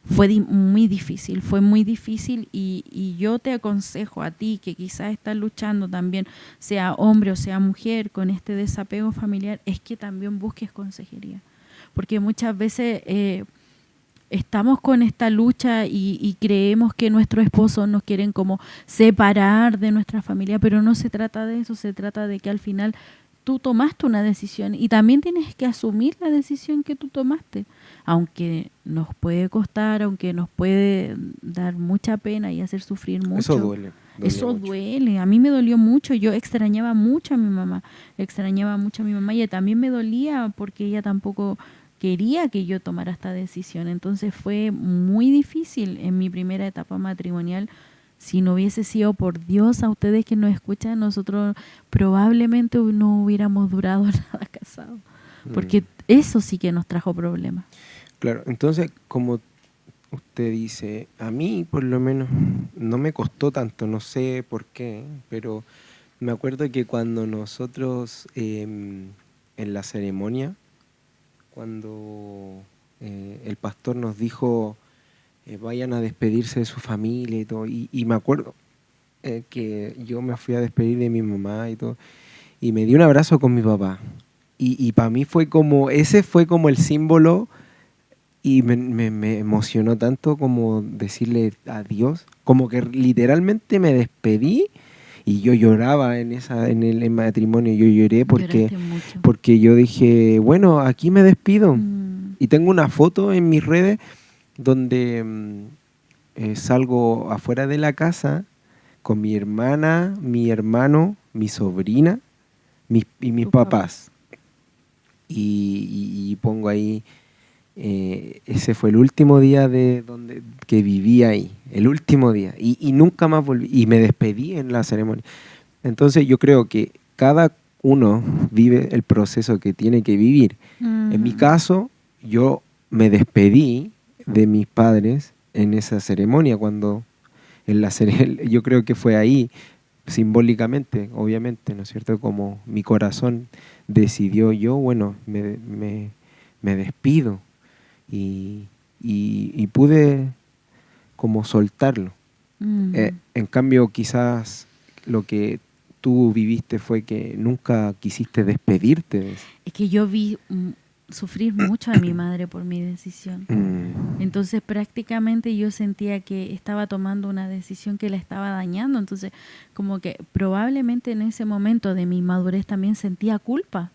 fue muy difícil y yo te aconsejo a ti que quizás estás luchando también, sea hombre o sea mujer, con este desapego familiar, es que también busques consejería. Porque muchas veces estamos con esta lucha y creemos que nuestros esposos nos quieren como separar de nuestra familia, pero no se trata de eso, se trata de que al final tú tomaste una decisión y también tienes que asumir la decisión que tú tomaste, aunque nos puede costar, aunque nos puede dar mucha pena y hacer sufrir mucho. Eso duele. Eso duele, a mí me dolió mucho, yo extrañaba mucho a mi mamá, y ella también me dolía porque ella tampoco quería que yo tomara esta decisión. Entonces fue muy difícil en mi primera etapa matrimonial. Si no hubiese sido por Dios, a ustedes que nos escuchan, nosotros probablemente no hubiéramos durado nada casados. Porque eso sí que nos trajo problemas. Claro, entonces, como usted dice, a mí por lo menos no me costó tanto, no sé por qué, pero me acuerdo que cuando nosotros en la ceremonia, cuando el pastor nos dijo vayan a despedirse de su familia y todo, y me acuerdo que yo me fui a despedir de mi mamá y todo, y me di un abrazo con mi papá, y para mí ese fue como el símbolo, y me emocionó tanto como decirle adiós, como que literalmente me despedí. Y yo lloraba en el matrimonio, yo lloré porque yo dije, bueno, aquí me despido. Y tengo una foto en mis redes donde salgo afuera de la casa con mi hermana, mi hermano, mi sobrina y mis papás. Y pongo ahí, ese fue el último día que viví ahí, el último día, y nunca más volví, y me despedí en la ceremonia. Entonces yo creo que cada uno vive el proceso que tiene que vivir. En mi caso, yo me despedí de mis padres en esa ceremonia, yo creo que fue ahí, simbólicamente, obviamente, ¿no es cierto? Como mi corazón decidió, me despido. Y pude como soltarlo. En cambio, quizás lo que tú viviste fue que nunca quisiste despedirte de eso. Es que yo vi sufrir mucho a mi madre por mi decisión. Entonces prácticamente yo sentía que estaba tomando una decisión que la estaba dañando. Entonces como que probablemente en ese momento de mi madurez también sentía culpa.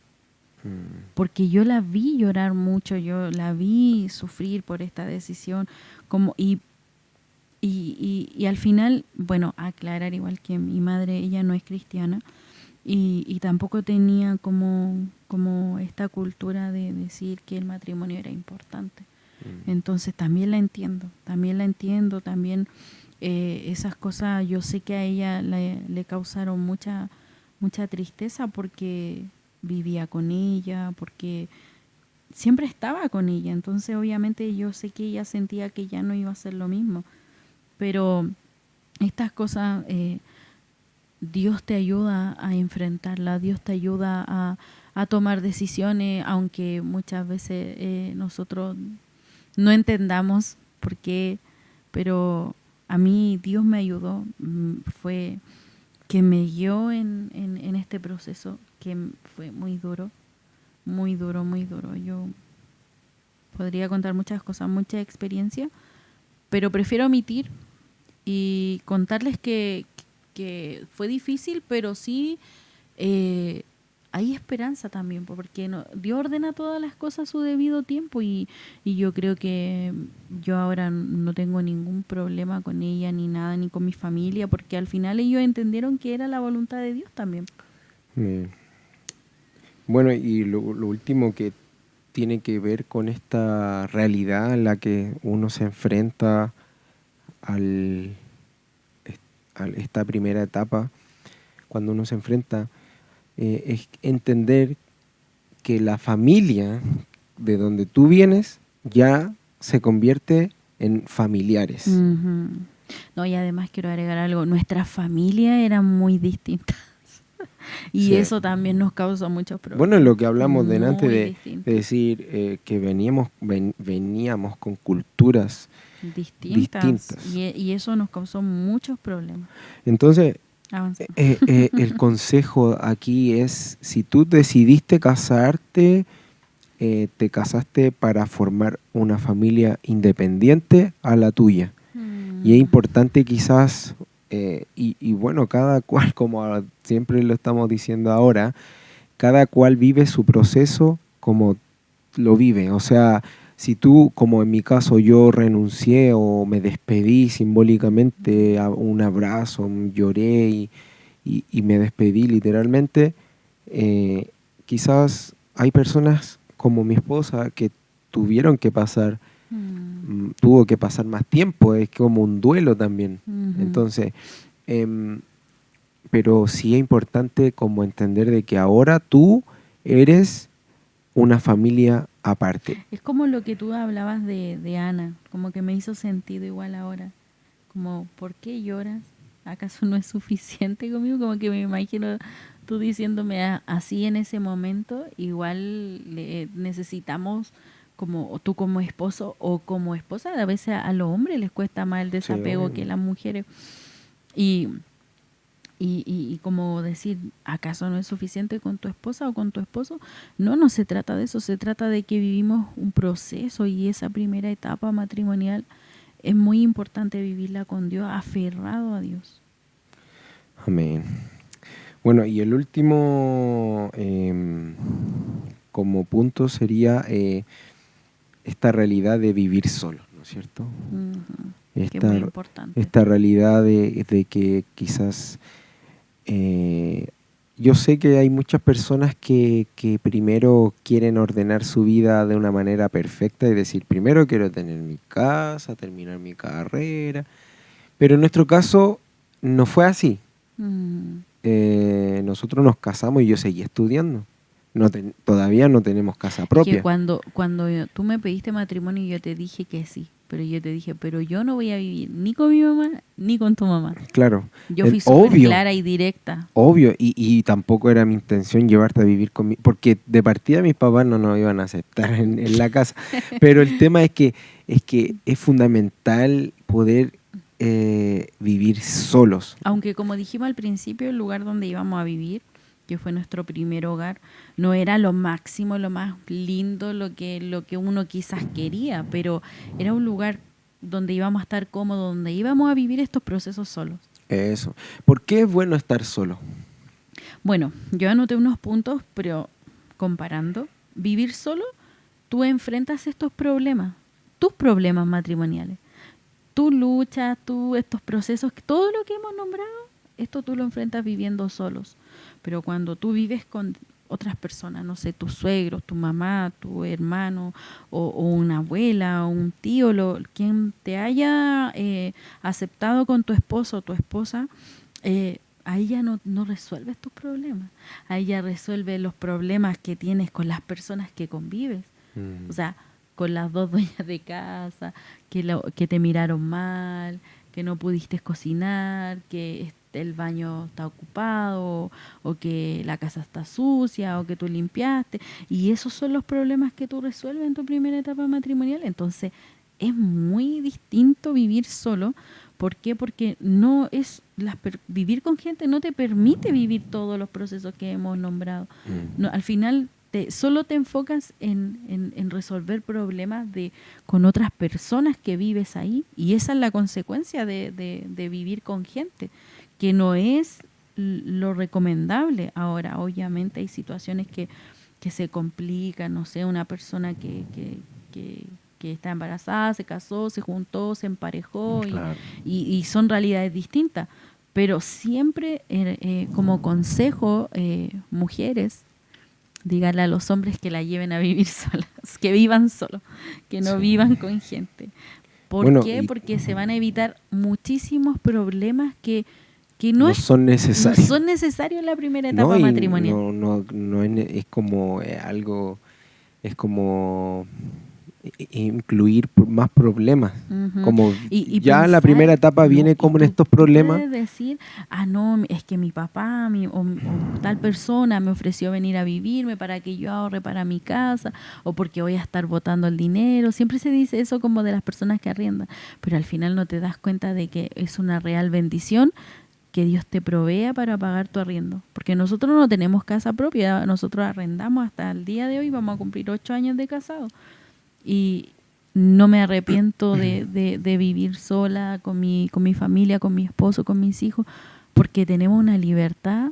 Porque yo la vi llorar mucho, yo la vi sufrir por esta decisión, y al final, bueno, aclarar igual que mi madre, ella no es cristiana y tampoco tenía como esta cultura de decir que el matrimonio era importante. Entonces también la entiendo, también esas cosas yo sé que a ella le causaron mucha tristeza porque vivía con ella, porque siempre estaba con ella, entonces obviamente yo sé que ella sentía que ya no iba a ser lo mismo, pero estas cosas Dios te ayuda a enfrentarlas, Dios te ayuda a tomar decisiones, aunque muchas veces nosotros no entendamos por qué, pero a mí Dios me ayudó, fue que me guió en este proceso que fue muy duro. Yo podría contar muchas cosas, mucha experiencia, pero prefiero omitir y contarles que fue difícil, pero sí hay esperanza también, porque Dios ordena todas las cosas a su debido tiempo y yo creo que yo ahora no tengo ningún problema con ella ni nada, ni con mi familia, porque al final ellos entendieron que era la voluntad de Dios también. Bueno, y lo último que tiene que ver con esta realidad en la que uno se enfrenta a esta primera etapa, cuando uno se enfrenta, es entender que la familia de donde tú vienes ya se convierte en familiares. Uh-huh. No, y además quiero agregar algo, nuestra familia era muy distinta. Y sí, eso también nos causa muchos problemas. Bueno, lo que hablamos delante de decir que veníamos con culturas distintas. Y eso nos causó muchos problemas. Entonces, el consejo aquí es, si tú decidiste casarte, te casaste para formar una familia independiente a la tuya. Y es importante quizás... y bueno, cada cual, como siempre lo estamos diciendo ahora, cada cual vive su proceso como lo vive. O sea, si tú, como en mi caso, yo renuncié o me despedí simbólicamente a un abrazo, lloré y me despedí literalmente, quizás hay personas como mi esposa que tuvieron que pasar tuvo que pasar más tiempo, es como un duelo también. Entonces, pero sí es importante como entender de que ahora tú eres una familia aparte. Es como lo que tú hablabas de Ana, como que me hizo sentido igual ahora. Como, ¿por qué lloras? ¿Acaso no es suficiente conmigo? Como que me imagino tú diciéndome así en ese momento. Igual necesitamos... como tú como esposo o como esposa, a veces a los hombres les cuesta más el desapego que a las mujeres. Y como decir, ¿acaso no es suficiente con tu esposa o con tu esposo? No se trata de eso, se trata de que vivimos un proceso y esa primera etapa matrimonial es muy importante vivirla con Dios, aferrado a Dios. Amén. Bueno, y el último como punto sería... esta realidad de vivir solo, ¿no es cierto? Que es muy importante. Esta realidad de que quizás... yo sé que hay muchas personas que primero quieren ordenar su vida de una manera perfecta y decir, primero quiero tener mi casa, terminar mi carrera, pero en nuestro caso no fue así. Nosotros nos casamos y yo seguí estudiando. Todavía no tenemos casa propia. Es que cuando tú me pediste matrimonio yo te dije que sí, pero yo te dije, pero yo no voy a vivir ni con mi mamá ni con tu mamá. Claro. Yo fui súper clara y directa. Obvio, y tampoco era mi intención llevarte a vivir conmigo, porque de partida mis papás no nos iban a aceptar en la casa. Pero el tema es que es fundamental poder vivir solos. Aunque como dijimos al principio, el lugar donde íbamos a vivir, que fue nuestro primer hogar, no era lo máximo, lo más lindo, lo que uno quizás quería, pero era un lugar donde íbamos a estar cómodos, donde íbamos a vivir estos procesos solos. Eso. ¿Por qué es bueno estar solo? Bueno, yo anoté unos puntos, pero comparando, vivir solo, tú enfrentas estos problemas, tus problemas matrimoniales, tu lucha, estos procesos, todo lo que hemos nombrado, esto tú lo enfrentas viviendo solos. Pero cuando tú vives con otras personas, no sé, tus suegros, tu mamá, tu hermano, o una abuela, o un tío, quien te haya aceptado con tu esposo o tu esposa, ahí ya no resuelves tus problemas. Ahí ya resuelves los problemas que tienes con las personas que convives. O sea, con las dos dueñas de casa, que te miraron mal, que no pudiste cocinar, que el baño está ocupado o que la casa está sucia o que tú limpiaste, y esos son los problemas que tú resuelves en tu primera etapa matrimonial. Entonces es muy distinto vivir solo. ¿Por qué? Porque no es vivir con gente no te permite vivir todos los procesos que hemos nombrado. No, al final solo te enfocas en resolver problemas con otras personas que vives ahí, y esa es la consecuencia de vivir con gente, que no es lo recomendable. Ahora, obviamente hay situaciones que se complican, no sé, una persona que está embarazada, se casó, se juntó, se emparejó, claro, y son realidades distintas, pero siempre como consejo, mujeres, díganle a los hombres que la lleven a vivir solas, que vivan solos, que no vivan con gente. ¿Por qué? Porque se van a evitar muchísimos problemas que no son necesarios. No son necesarios en la primera etapa matrimonial. No es como algo, es como incluir más problemas. Como y ya la primera etapa viene como en estos problemas. Puedes decir, no, es que mi papá o tal persona me ofreció venir a vivirme para que yo ahorre para mi casa, o porque voy a estar botando el dinero. Siempre se dice eso como de las personas que arriendan, pero al final no te das cuenta de que es una real bendición que Dios te provea para pagar tu arriendo, porque nosotros no tenemos casa propia, nosotros arrendamos hasta el día de hoy, vamos a cumplir 8 años de casado. Y no me arrepiento de vivir sola con mi familia, con mi esposo, con mis hijos, porque tenemos una libertad,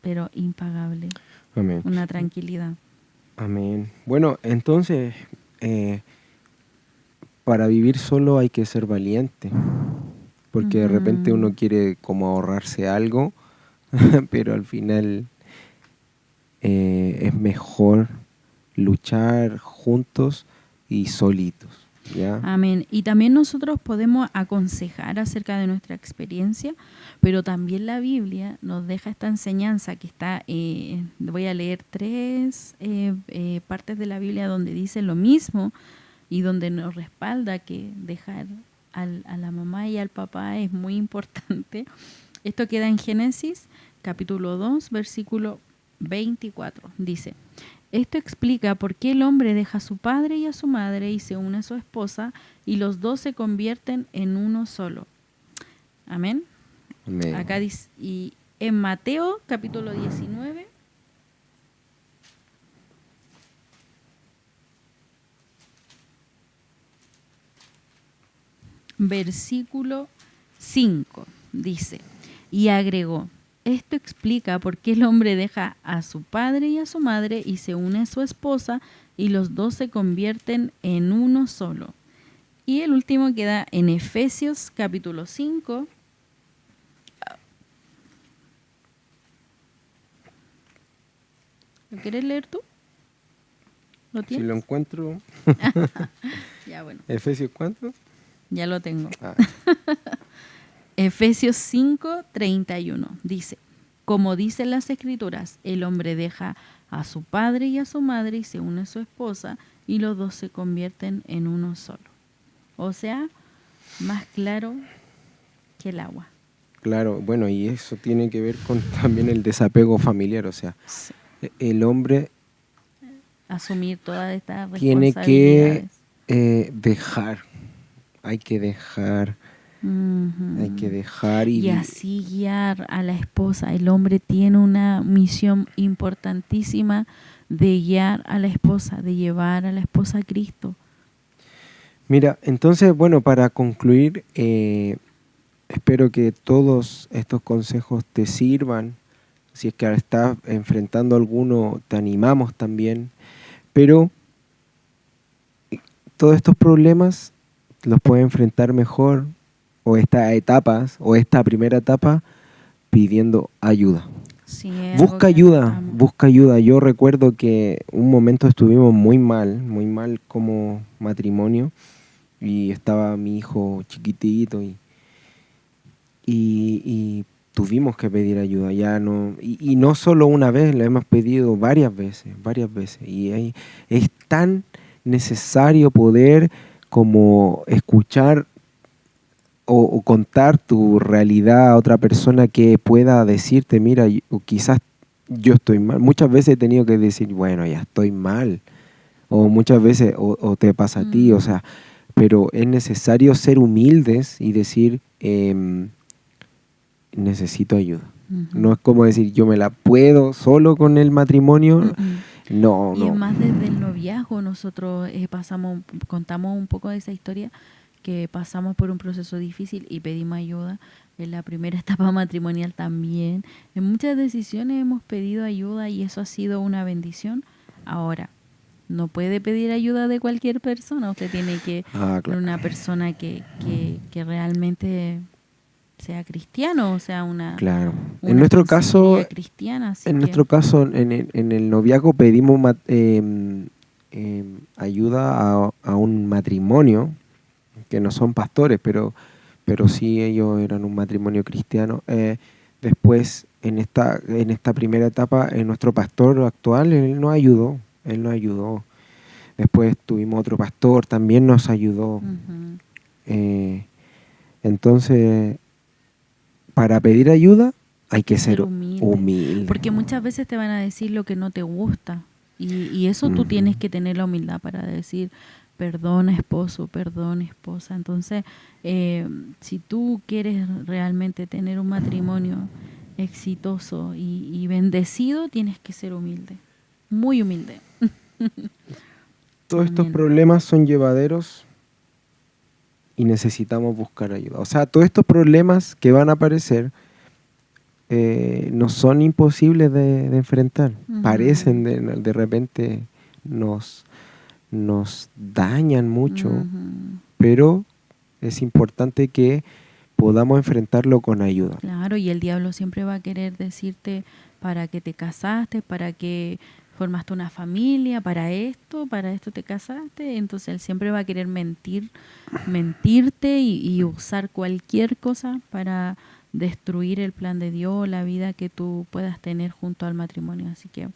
pero impagable. Amén. Una tranquilidad. Amén. Bueno, entonces, para vivir solo hay que ser valiente, porque de repente uno quiere como ahorrarse algo, pero al final es mejor luchar juntos y solitos, ¿ya? Amén. Y también nosotros podemos aconsejar acerca de nuestra experiencia, pero también la Biblia nos deja esta enseñanza que está, voy a leer 3 partes de la Biblia donde dice lo mismo y donde nos respalda que dejar a la mamá y al papá es muy importante. Esto queda en Génesis capítulo 2, versículo 24. Dice: esto explica por qué el hombre deja a su padre y a su madre y se une a su esposa, y los dos se convierten en uno solo. Amén. Amén. Acá dice, y en Mateo capítulo 19, versículo 5, dice, y agregó: esto explica por qué el hombre deja a su padre y a su madre y se une a su esposa, y los dos se convierten en uno solo. Y el último queda en Efesios capítulo 5. ¿Lo quieres leer tú? ¿Lo tienes? Si lo encuentro. Ya, bueno. ¿Efesios cuánto? Ya lo tengo. Efesios 5:31 dice: como dicen las Escrituras, el hombre deja a su padre y a su madre y se une a su esposa, y los dos se convierten en uno solo. O sea, más claro que el agua. Claro, bueno, y eso tiene que ver con también el desapego familiar, o sea, sí, el hombre asumir todas estas tiene responsabilidades. Que dejar, hay que dejar. Hay que dejar y así guiar a la esposa. El hombre tiene una misión importantísima de guiar a la esposa, de llevar a la esposa a Cristo. Mira, entonces, bueno, para concluir, espero que todos estos consejos te sirvan. Si es que ahora estás enfrentando alguno, te animamos también. Pero todos estos problemas los puedes enfrentar mejor, o estas etapas, o esta primera etapa, pidiendo ayuda. Sí, busca ayuda. Yo recuerdo que un momento estuvimos muy mal como matrimonio, y estaba mi hijo chiquitito y tuvimos que pedir ayuda. Ya no, y no solo una vez, lo hemos pedido varias veces. Y es tan necesario poder como escuchar o contar tu realidad a otra persona que pueda decirte, mira, o quizás yo estoy mal. Muchas veces he tenido que decir, bueno, ya estoy mal. O muchas veces, o te pasa a ti, o sea, pero es necesario ser humildes y decir, necesito ayuda. No es como decir, yo me la puedo solo con el matrimonio. No, y es más desde el noviazgo. Nosotros contamos un poco de esa historia, que pasamos por un proceso difícil y pedimos ayuda. En la primera etapa matrimonial también. En muchas decisiones hemos pedido ayuda y eso ha sido una bendición. Ahora, no puede pedir ayuda de cualquier persona. Usted tiene que ser una persona que realmente sea cristiano, o sea, una en nuestro caso cristiana. Nuestro caso, en el noviazgo pedimos ayuda a un matrimonio que no son pastores, pero sí ellos eran un matrimonio cristiano. Después, en esta primera etapa, nuestro pastor actual, él nos ayudó. Después tuvimos otro pastor, también nos ayudó. Entonces, para pedir ayuda hay que ser humilde. Porque muchas veces te van a decir lo que no te gusta. Y eso tú tienes que tener la humildad para decir, perdona esposo, perdona esposa. Entonces, si tú quieres realmente tener un matrimonio exitoso y bendecido, tienes que ser humilde, muy humilde. Todos estos problemas son llevaderos y necesitamos buscar ayuda. O sea, todos estos problemas que van a aparecer no son imposibles de enfrentar. Parecen de repente nos dañan mucho, pero es importante que podamos enfrentarlo con ayuda. Claro, y el diablo siempre va a querer decirte para qué te casaste, para qué formaste una familia, para esto te casaste. Entonces él siempre va a querer mentirte y usar cualquier cosa para destruir el plan de Dios, la vida que tú puedas tener junto al matrimonio. Así que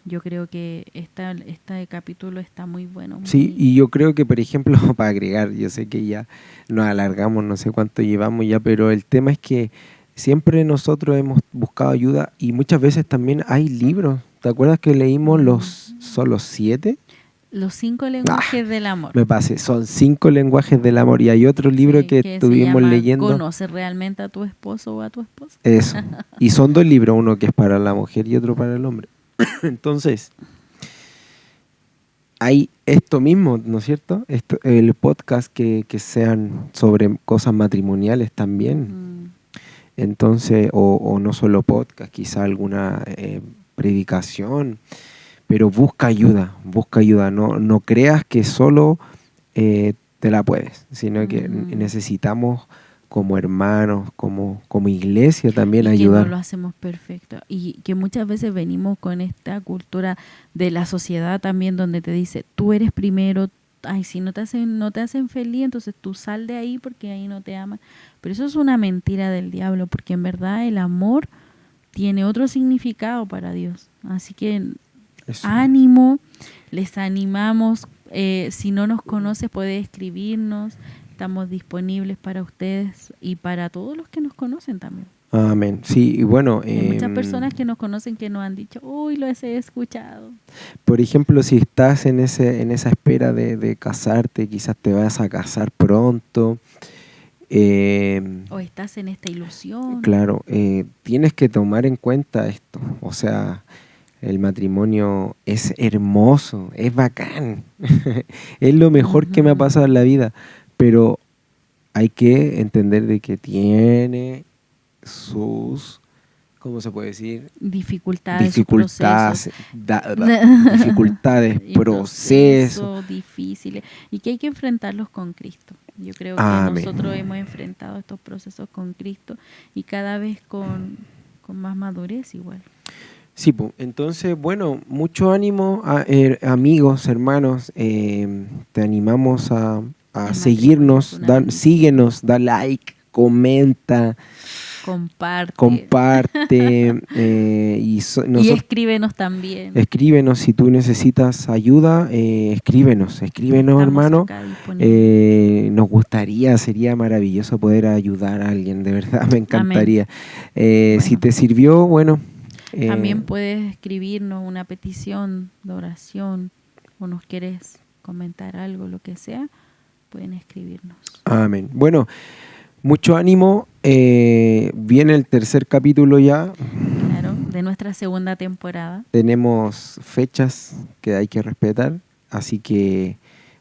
yo creo que este capítulo está muy bueno. Sí, y yo creo que, por ejemplo, para agregar, yo sé que ya nos alargamos, no sé cuánto llevamos ya, pero el tema es que siempre nosotros hemos buscado ayuda y muchas veces también hay libros. ¿Te acuerdas que leímos son los 7? Los 5 lenguajes del amor. Me pasé, son 5 lenguajes del amor. Y hay otro libro que estuvimos leyendo. ¿Conoce realmente a tu esposo o a tu esposa? Eso. Y son 2 libros, uno que es para la mujer y otro para el hombre. Entonces, hay esto mismo, ¿no es cierto? El podcast que sean sobre cosas matrimoniales también. Entonces, o no solo podcast, quizá alguna predicación, pero busca ayuda, no creas que solo te la puedes, sino que necesitamos como hermanos, como iglesia también ayudar. Que no lo hacemos perfecto y que muchas veces venimos con esta cultura de la sociedad también donde te dice, tú eres primero, si no te hacen feliz, entonces tú sal de ahí porque ahí no te aman. Pero eso es una mentira del diablo, porque en verdad el amor tiene otro significado para Dios. Así que ánimo, les animamos. Si no nos conoces, puede escribirnos. Estamos disponibles para ustedes y para todos los que nos conocen también. Amén. Sí, y bueno. Hay muchas personas que nos conocen que nos han dicho, uy, lo he escuchado. Por ejemplo, si estás en esa espera de casarte, quizás te vas a casar pronto. O estás en esta ilusión. Claro, tienes que tomar en cuenta esto. O sea, el matrimonio es hermoso, es bacán. Es lo mejor que me ha pasado en la vida. Pero hay que entender de que tiene sus, ¿cómo se puede decir? Dificultades, procesos difíciles y que hay que enfrentarlos con Cristo. Yo creo que nosotros hemos enfrentado estos procesos con Cristo y cada vez con más madurez igual. Sí, pues, entonces, bueno, mucho ánimo, amigos, hermanos, te animamos a seguirnos, síguenos, da like, comenta, comparte y escríbenos también. Escríbenos si tú necesitas ayuda, escríbenos hermano. Nos gustaría, sería maravilloso poder ayudar a alguien, de verdad me encantaría. Si te sirvió, bueno. También puedes escribirnos una petición de oración o nos quieres comentar algo, lo que sea, pueden escribirnos. Amén. Bueno, mucho ánimo. Viene el tercer capítulo ya. Claro, de nuestra segunda temporada. Tenemos fechas que hay que respetar, así que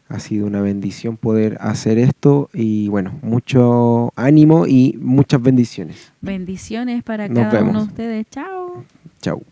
ha sido una bendición poder hacer esto y bueno, mucho ánimo y muchas bendiciones. Bendiciones para Nos cada uno vemos. de ustedes. Chao. Chau.